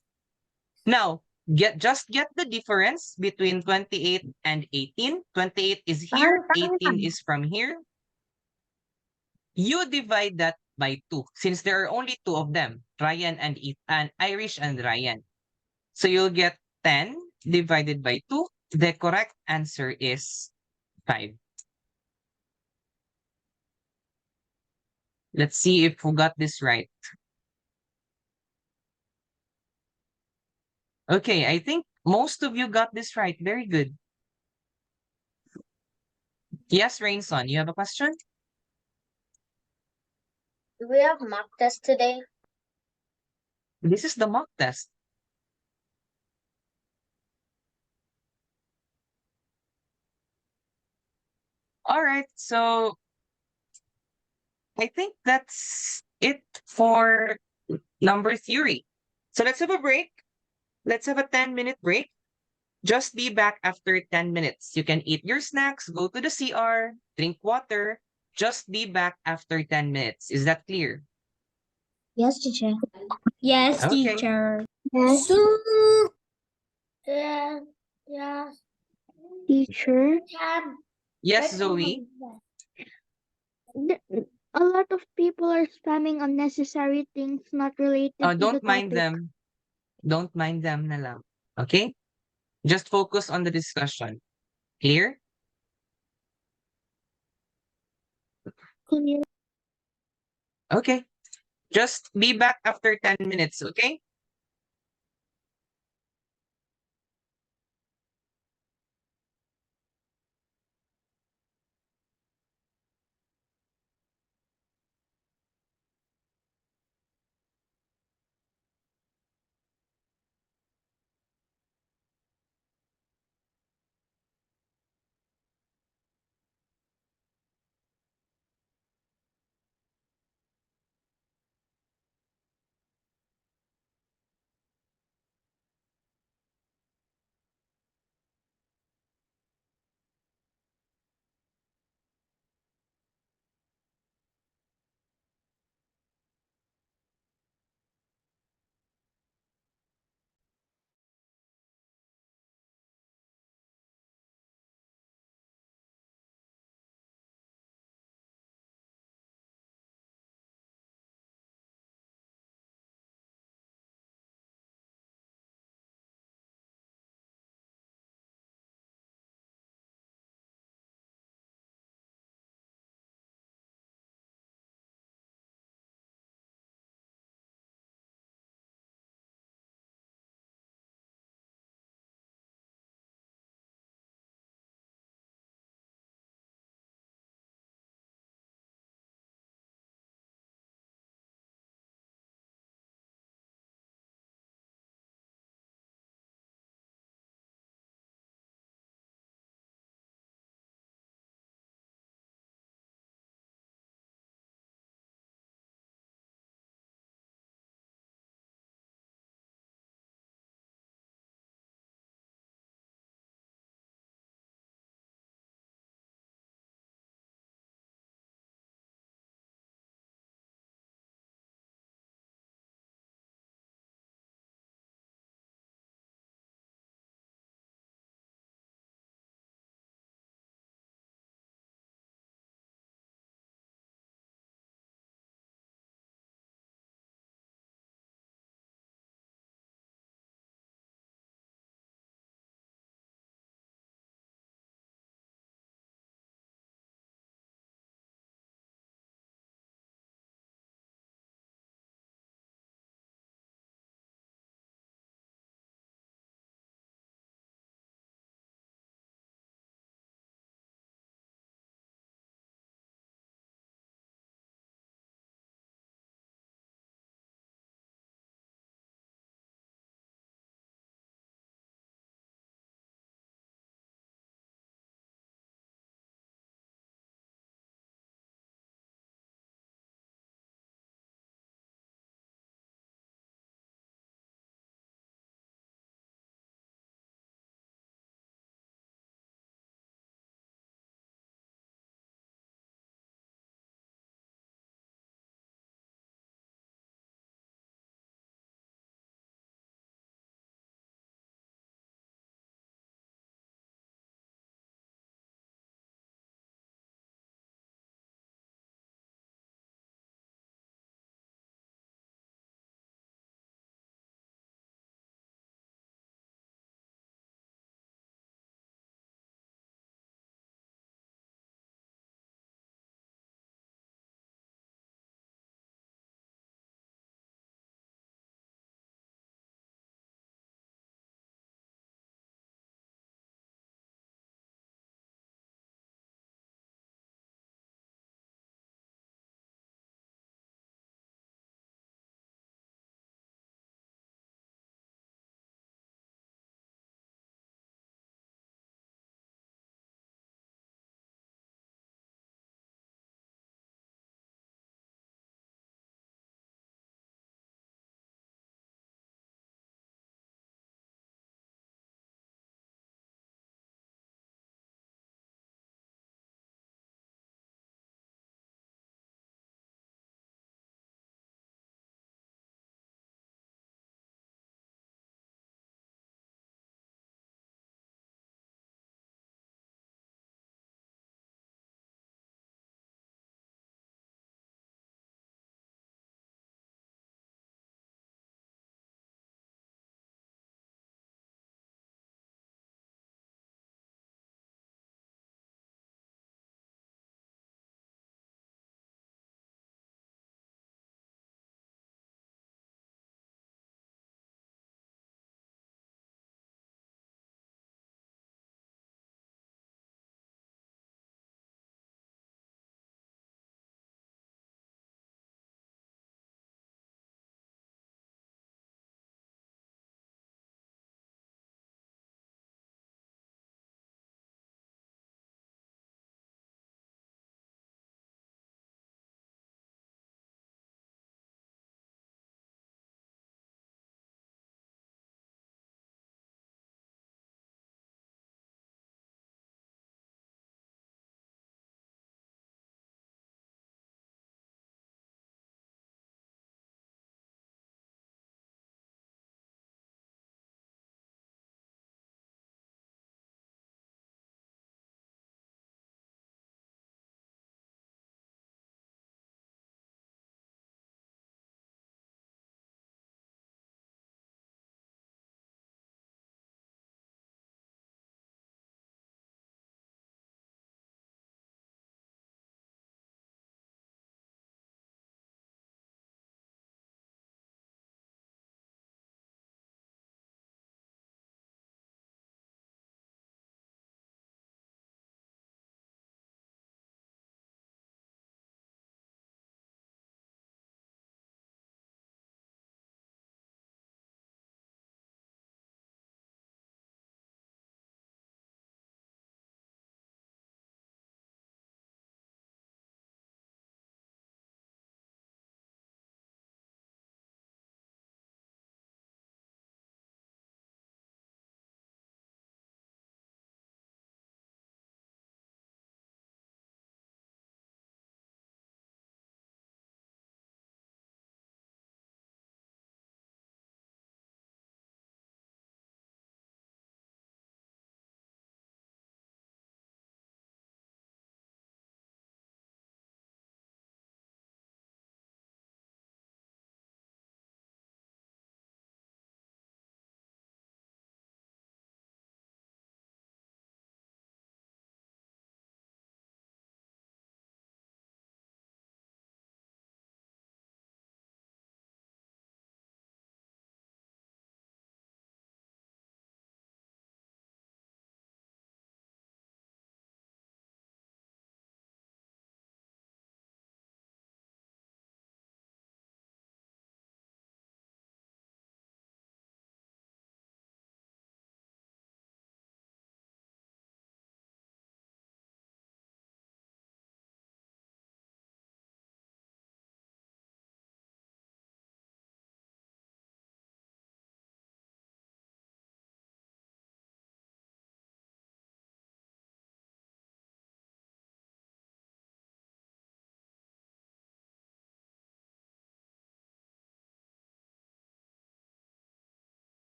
Now, just get the difference between 28 and 18. 28 is here, 18 is from here. You divide that by 2 since there are only 2 of them, Ryan and Irish and Ryan. So you'll get 10 divided by 2. The correct answer is 5. Let's see if we got this right. Okay, I think most of you got this right. Very good. Yes, Rainson, you have a question? Do we have mock test today? This is the mock test. All right, so I think that's it for number theory. So let's have a break. Let's have a 10-minute break. Just be back after 10 minutes. You can eat your snacks, go to the CR, drink water. Just be back after 10 minutes. Is that clear? Yes, teacher. Yes, Okay. teacher. Yes. Teacher. Yes, Zoe. A lot of people are spamming unnecessary things not related to the Don't mind topic. them. Don't mind them na lang. Okay? Just focus on the discussion. Clear? Clear. Okay. Just be back after 10 minutes, okay?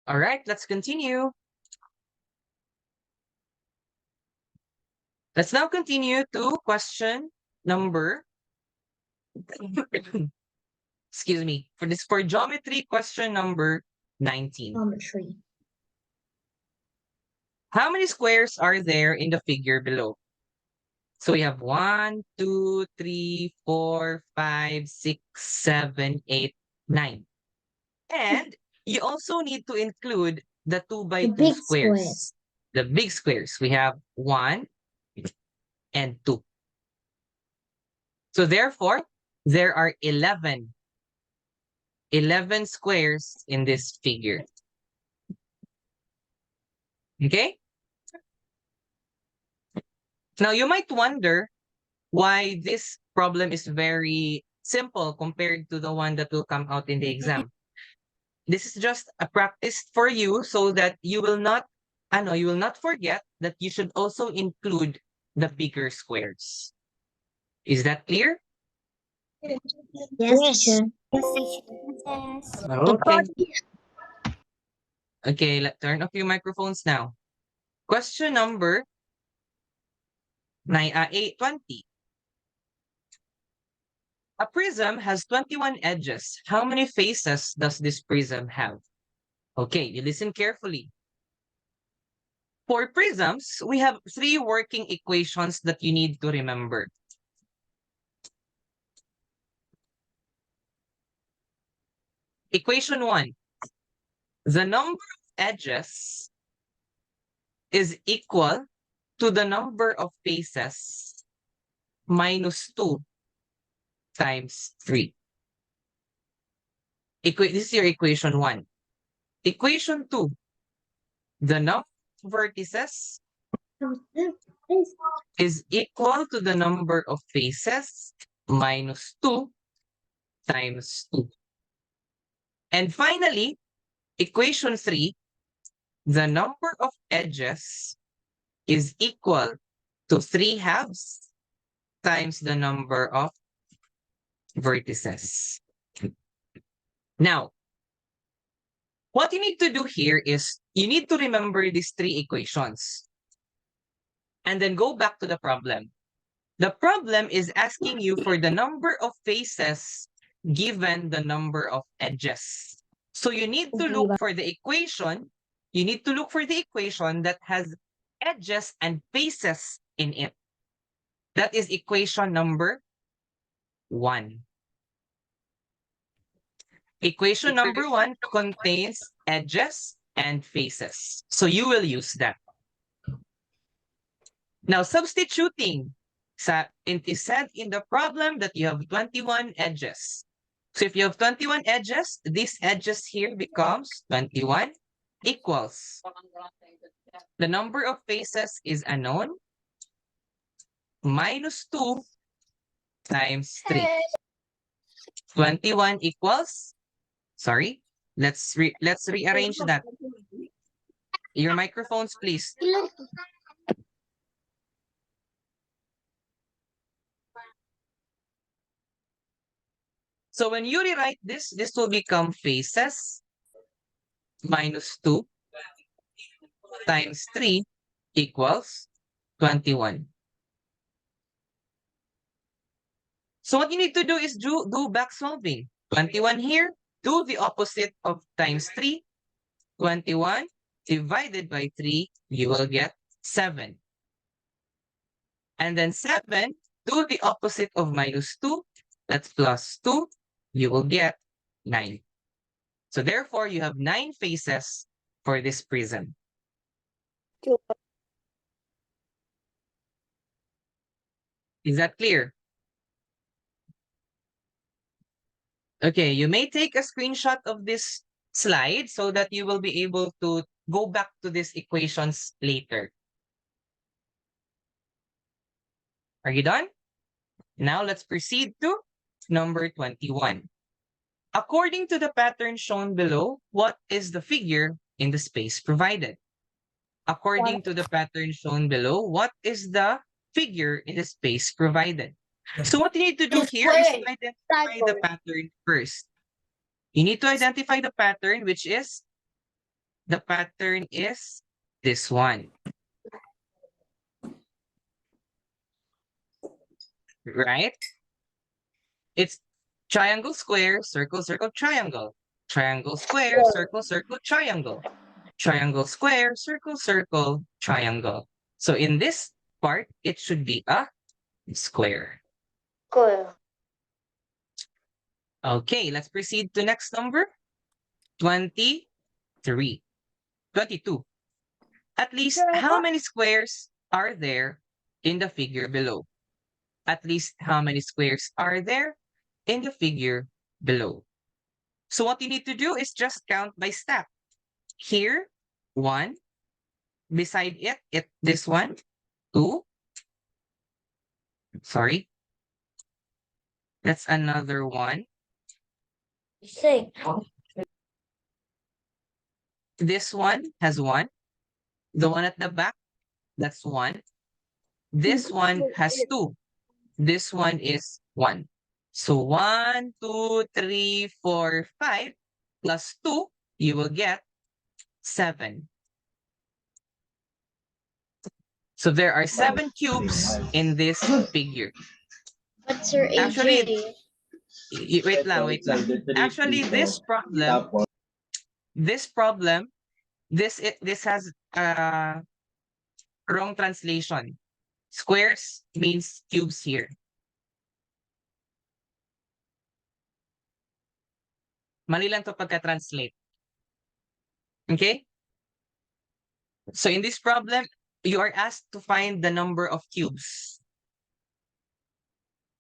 All right, let's continue. Let's now continue to question number excuse me, for geometry, question number 19. Geometry. How many squares are there in the figure below? So we have 1, 2, 3, 4, 5, 6, 7, 8, 9. And you also need to include the 2 by The 2 big squares. squares. The big squares. We have 1 and 2. So therefore, there are 11 squares in this figure. Okay? Now, you might wonder why this problem is very simple compared to the one that will come out in the exam. This is just a practice for you so that you will not forget that you should also include the bigger squares. Is that clear? Yes, teacher. Yes. Okay. Okay, turn off your microphones now. Question number 20. A prism has 21 edges. How many faces does this prism have? Okay, you listen carefully. For prisms, we have 3 working equations that you need to remember. Equation 1. The number of edges is equal to the number of faces minus 2 times 3. This is your equation 1. Equation 2. The number of vertices is equal to the number of faces minus 2 times 2. And finally, equation 3, the number of edges is equal to 3 halves times the number of vertices. Now, what you need to do here is you need to remember these 3 equations and then go back to the problem. The problem is asking you for the number of faces given the number of edges. So you need to look for the equation. You need to look for the equation that has edges and faces in it. That is equation number 1. Equation number 1 contains edges and faces. So you will use that. Now, substituting, it is said in the problem that you have 21 edges. So if you have 21 edges, these edges here becomes 21 equals. The number of faces is unknown, minus 2 times 3. 21 equals, sorry, let's rearrange that. Your microphones, please. So when you rewrite this will become faces minus 2 times 3 equals 21. So what you need to do is do back solving. 21 here, do the opposite of times 3. 21 divided by 3, you will get 7. And then 7, do the opposite of minus 2, that's plus 2, you will get 9. So therefore, you have 9 faces for this prism. Is that clear? Okay, you may take a screenshot of this slide so that you will be able to go back to these equations later. Are you done? Now let's proceed to number 21. According to the pattern shown below, what is the figure in the space provided? According to the pattern shown below, what is the figure in the space provided? So what you need to do here is to identify the pattern first. You need to identify the pattern, which is the pattern is this one, right? It's triangle, square, circle, circle, triangle. Triangle, square, circle, circle, triangle. Triangle, square, circle, circle, triangle. So in this part, it should be a square. Cool. Okay, let's proceed to next number. 23. 22. At least Sure, how many squares are there in the figure below? At least how many squares are there in the figure below? So what you need to do is just count by step. Here, 1. Beside it, this one, 2. Sorry. That's another 1. 6. This one has 1. The one at the back, that's 1. This one has 2. This one is 1. So 1, 2, 3, 4, 5 plus 2, you will get 7. So there are 7 cubes in this figure. But Sir Actually, AJ, wait lang, wait lang. Actually, this problem, this has wrong translation. Squares means cubes here. Mali lang to pagka-translate. Okay? So in this problem, you are asked to find the number of cubes.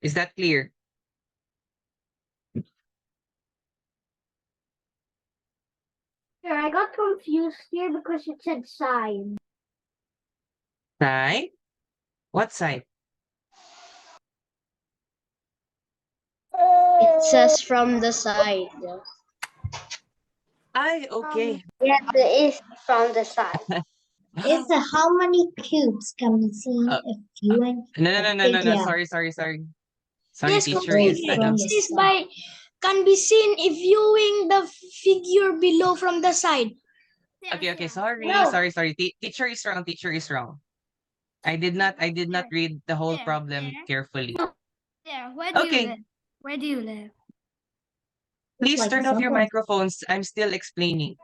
Is that clear? sir, I got confused here because it said side. Side? What side? It says from the side. Ay, okay. Yes, it is from the side. It's how many cubes can be seen Uh, if viewing No. figure Sorry. Sorry, Yes, teacher below is from configuration the is side? by can be seen if viewing the figure below from the side. Okay. Sorry. No. Sorry. Teacher is wrong. Teacher is wrong. I did not read the whole problem carefully. Yeah, where do you live? Where do you live? Please Like turn off your someone. microphones. I'm still explaining.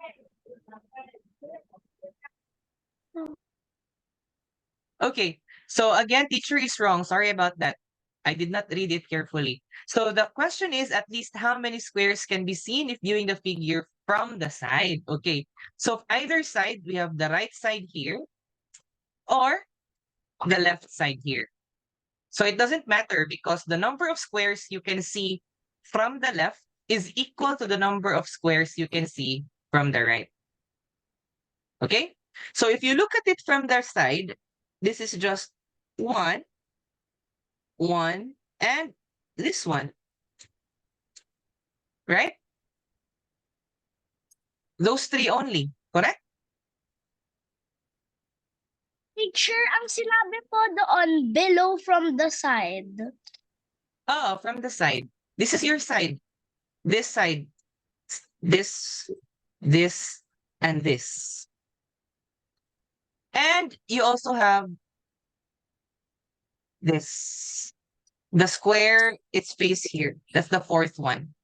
Okay. So again, teacher is wrong. Sorry about that. I did not read it carefully. So the question is at least how many squares can be seen if viewing the figure from the side? Okay. So either side, we have the right side here or the left side here. So it doesn't matter because the number of squares you can see from the left is equal to the number of squares you can see from the right. Okay? So if you look at it from the side, this is just 1, 1, and this one. Right? Those 3 only. Correct? Teacher, ang sinabi po doon, below from the side. Oh, from the side. This is your side. This side. This, this, and this. And you also have this. The square, its face here. That's the 4th one.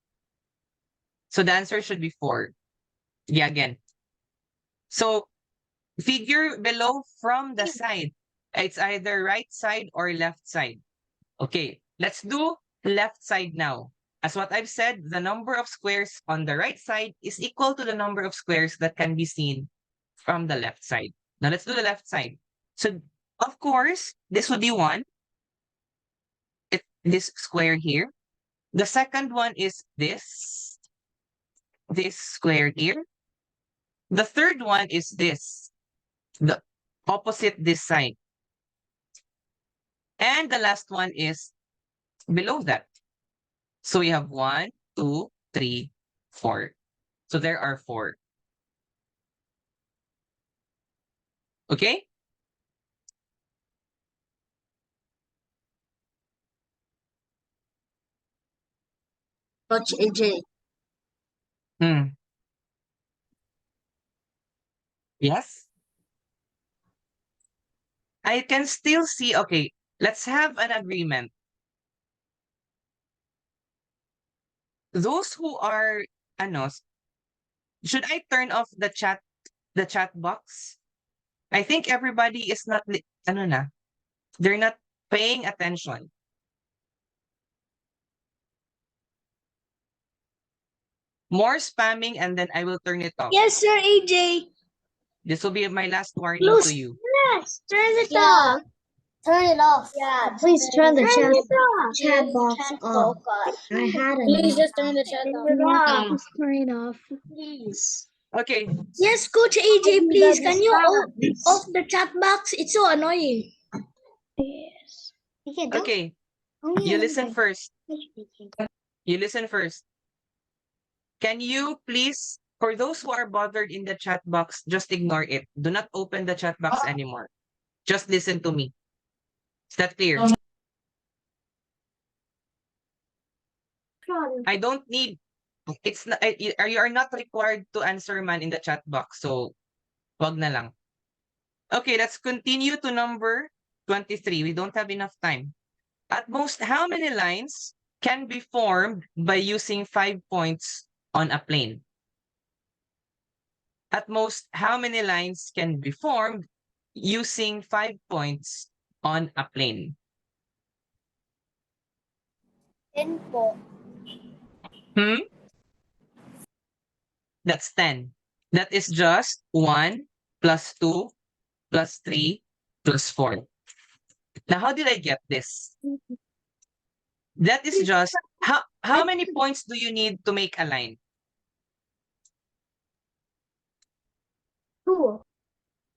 So the answer should be 4. Yeah, again. So figure below from the side. It's either right side or left side. Okay, let's do left side now. As what I've said, the number of squares on the right side is equal to the number of squares that can be seen from the left side. Now let's do the left side. So of course, this would be 1. This square here. The second one is this square here. The third one is this, the opposite this side. And the last one is below that. So we have 1, 2, 3, 4. So there are 4. Okay? Coach AJ. Hmm. Yes? I can still see, okay, let's have an agreement. Those who are, ano, should I turn off the chat box? I think everybody is not, ano na, they're not paying attention. More spamming and then I will turn it off. Yes, sir, AJ. This will be my last warning Close. to you. Yes, turn it Yeah. off. Turn it off. Yeah, please turn the Turn it off. chat box off. I had a Please just turn the chat off. Just turn it off. Please. Okay, Yes, Coach AJ, please. Can you off the chat box? It's so annoying. Yes. okay, you listen first. You listen first. Can you please, for those who are bothered in the chat box, just ignore it. Do not open the chat box anymore. Just listen to me. Is that clear? I don't need, it's not, you are not required to answer man in the chat box. So, wag na lang. Okay, let's continue to number 23. We don't have enough time. At most, how many lines can be formed by using 5 points on a plane? At most, how many lines can be formed using 5 points on a plane? 10 po. That's 10. That is just 1 plus 2 plus 3 plus 4. Now, how did I get this? That is just, how many points do you need to make a line? 2.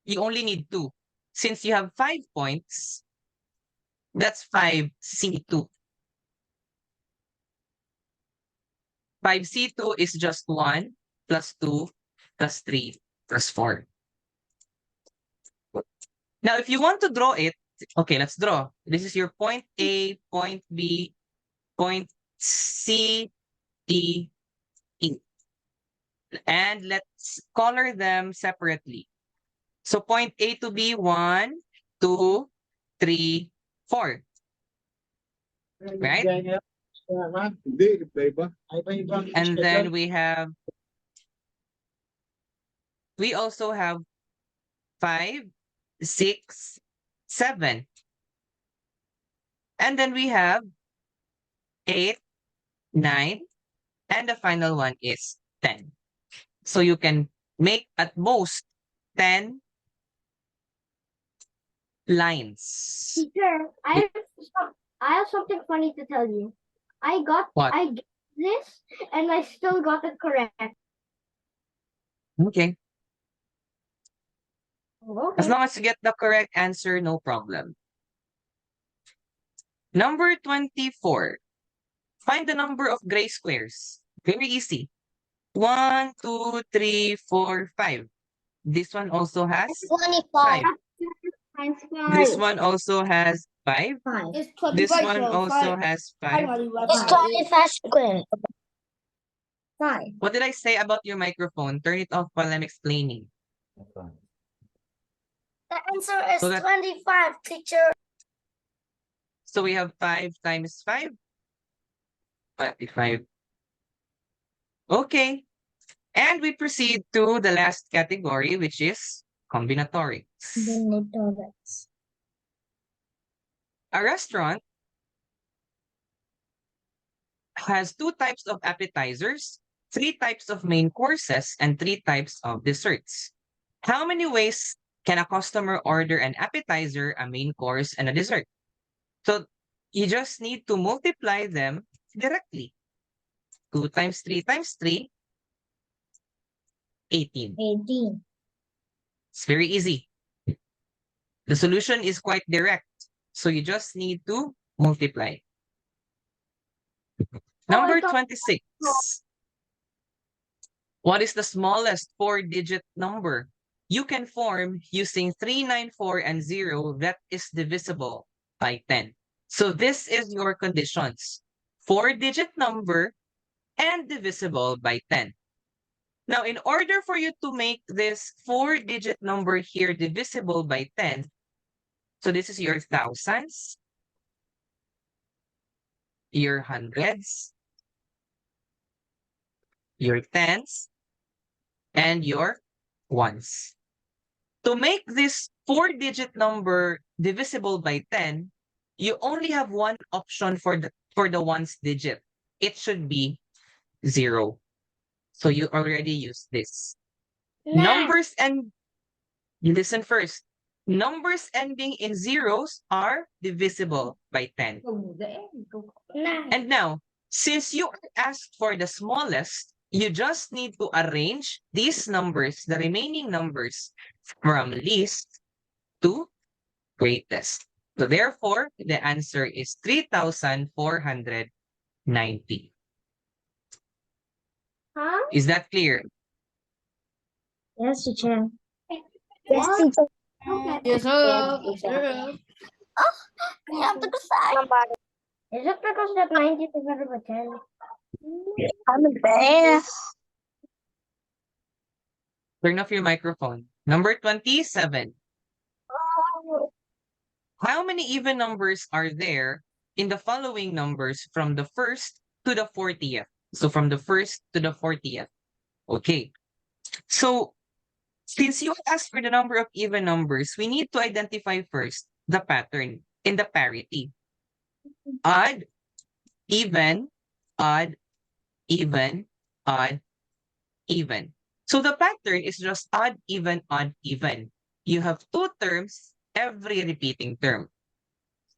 You only need 2. Since you have 5 points, that's 5C2. 5C2 is just 1 plus 2 plus 3 plus 4. Now, if you want to draw it, okay, let's draw. This is your point A, point B, point C, D, E. And let's color them separately. So point A to B, 1, 2, 3, 4. Right? And then we also have 5, 6, 7. And then we have 8, 9, and the final one is 10. So you can make at most 10 lines. Teacher, I have something funny to tell you. What? I get this and I still got it correct. Okay. Okay. As long as you get the correct answer, no problem. Number 24. Find the number of gray squares. Very easy. 1, 2, 3, 4, 5. This one also has 25. 5. This one also has 5. It's This 25. one also has 5. It's 25 square. 5. What did I say about your microphone? Turn it off while I'm explaining. The answer is So that- 25, teacher. So we have 5 times 5. 25. Okay. And we proceed to the last category, which is combinatorics. A restaurant has 2 types of appetizers, 3 types of main courses, and 3 types of desserts. How many ways can a customer order an appetizer, a main course, and a dessert? So you just need to multiply them directly. 2 times 3 times 3, 18. 18. It's very easy. The solution is quite direct. So you just need to multiply. Number 26. What is the smallest 4-digit number you can form using 394 and 0 that is divisible by 10? So this is your conditions. 4-digit number and divisible by 10. Now, in order for you to make this 4-digit number here divisible by 10, so this is your thousands, your hundreds, your tens, and your ones. To make this 4-digit number divisible by 10, you only have one option for the ones digit. It should be 0. So you already used this. Numbers and you listen first. Numbers ending in zeros are divisible by 10. And now, since you are asked for the smallest, you just need to arrange these numbers, the remaining numbers, from least to greatest. So therefore, the answer is 3,490. Huh? Is that clear? Yes, teacher. Yes, What? teacher. Okay. Yes, sir. Yes, sir. Is it because that 90 is divided by 10? I'm the best. Turn off your microphone. Number 27. How many even numbers are there in the following numbers from the 1st to the 40th? So from the 1st to the 40th. Okay. So since you asked for the number of even numbers, we need to identify first the pattern in the parity. Odd, even, odd, even, odd, even. So the pattern is just odd, even, odd, even. You have two terms, every repeating term.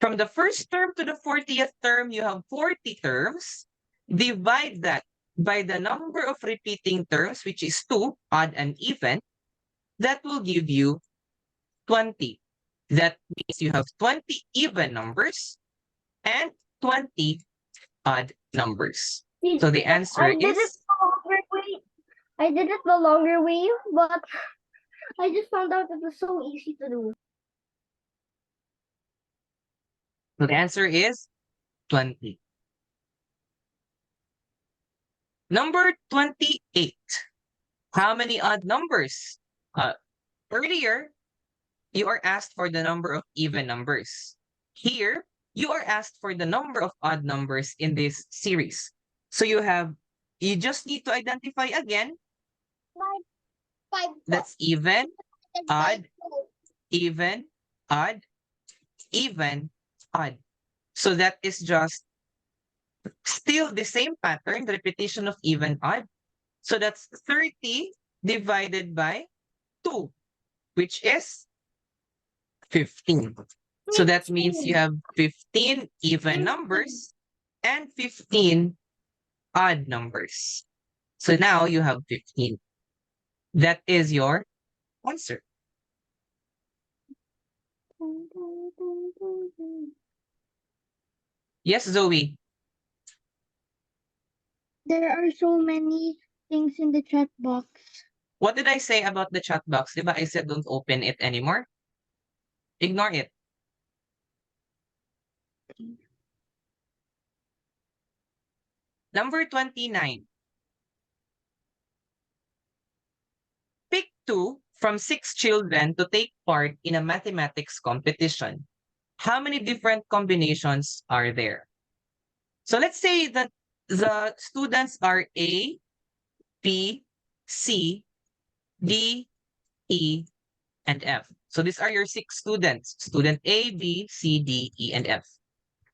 From the first term to the 40th term, you have 40 terms. Divide that by the number of repeating terms, which is 2, odd and even. That will give you 20. That means you have 20 even numbers and 20 odd numbers. So the answer I did it is the longer way. I did it the longer way, but I just found out it was so easy to do. 20. Number 28. How many odd numbers? Earlier, you are asked for the number of even numbers. Here, you are asked for the number of odd numbers in this series. So you just need to identify again. That's even, odd, even, odd, even, odd. So that is just still the same pattern, the repetition of even, odd. So that's 30 divided by 2, which is 15. So that means you have 15 even numbers and 15 odd numbers. So now you have 15. That is your answer. Yes, Zoe. There are so many things in the chat box. What did I say about the chat box? Diba I said don't open it anymore? Ignore it. Number 29. Pick 2 from 6 children to take part in a mathematics competition. How many different combinations are there? So let's say that the students are A, B, C, D, E, and F. So these are your 6 students. Student A, B, C, D, E, and F.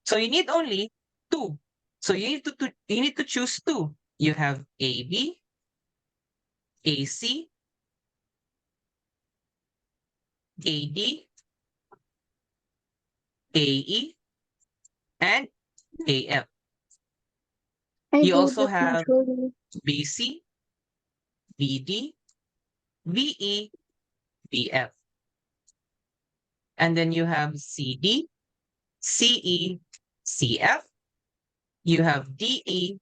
So you need only 2. So you need to choose 2. You have AB, AC, AD, AE, and AF. I You do also that have usually. BC, BD, BE, BF. And then you have CD, CE, CF. You have DE,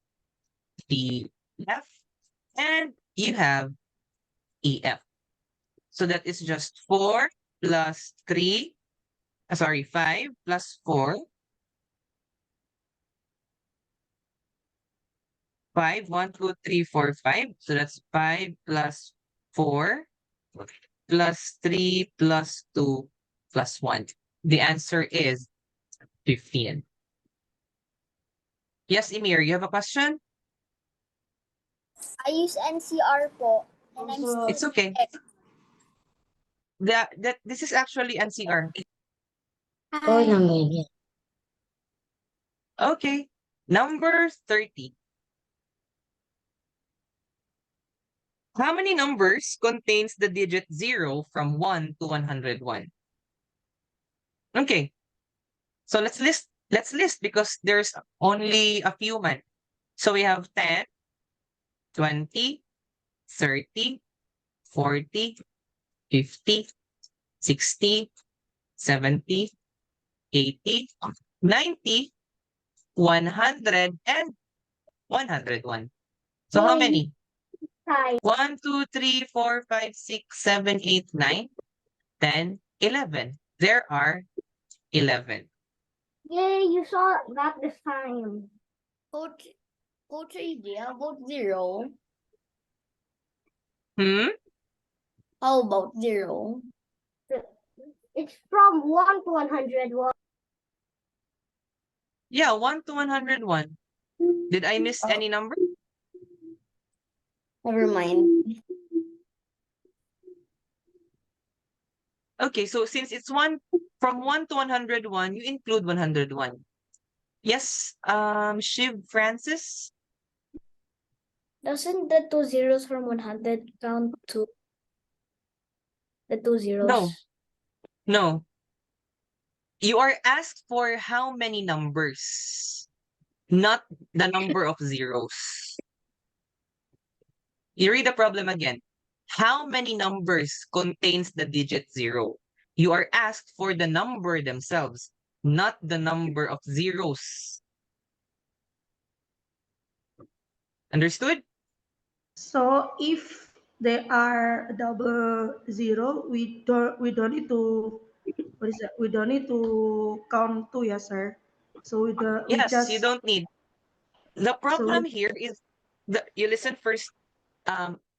DF, and you have EF. So that is just 4 plus 3, 5 plus 4 5, 1, 2, 3, 4, 5. So that's 5 plus 4 plus 3 plus 2 plus 1. The answer is 15. Yes, Emir, you have a question? I use NCR po. And I'm still It's okay. This is actually NCR. Okay. Number 30. How many numbers contains the digit 0 from 1 to 101? Okay. So let's list because there's only a few man. So we have 10, 20, 30, 40, 50, 60, 70, 80, 90, 100, and 101. So how many? Hi. 1, 2, 3, 4, 5, 6, 7, 8, 9, 10, 11. There are 11. Yay, you saw that this time. Coach AJ, how about 0? Hmm? How about 0? It's from 1 to 101. Yeah, 1 to 101. Did I miss any number? Never mind. Okay, so since it's from 1 to 101, you include 101. Yes, Shiv Francis? Doesn't the 2 zeros from 100 count to the 2 zeros? No. No. You are asked for how many numbers, not the number of zeros. You read the problem again. How many numbers contains the digit 0? You are asked for the number themselves, not the number of zeros. Understood? So if they are double zero, we don't need to what is that? We don't need to count two, yes, sir. So we Yes, you just don't need. The so we, problem here is you listen first.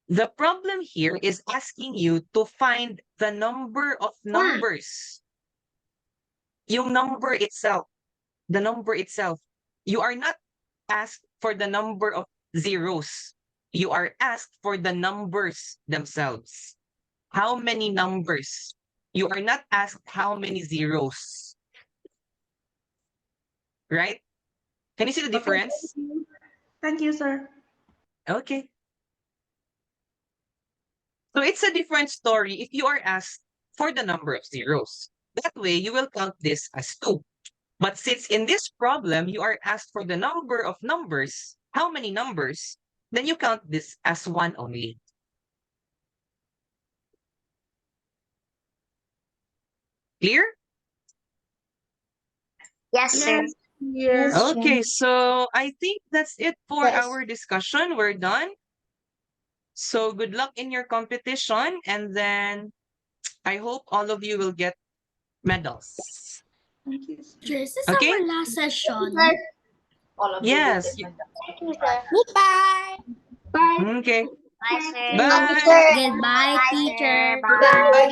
The problem here is asking you to find the number of numbers. Yung number itself. The number itself. You are not asked for the number of zeros. You are asked for the numbers themselves. How many numbers? You are not asked how many zeros. Right? Can you see the okay. difference? Thank you, sir. Okay. So it's a different story if you are asked for the number of zeros. That way, you will count this as 2. But since in this problem, you are asked for the number of numbers, how many numbers, then you count this as 1 only. Clear? Yes, sir. Yes. Okay, so I think that's it for Yes. our discussion. We're done. So good luck in your competition, and then I hope all of you will get medals. Thank you. Is this Okay? our last session? Yes. Goodbye. Bye. Okay. Bye, sir. Bye. Goodbye, teacher. Bye.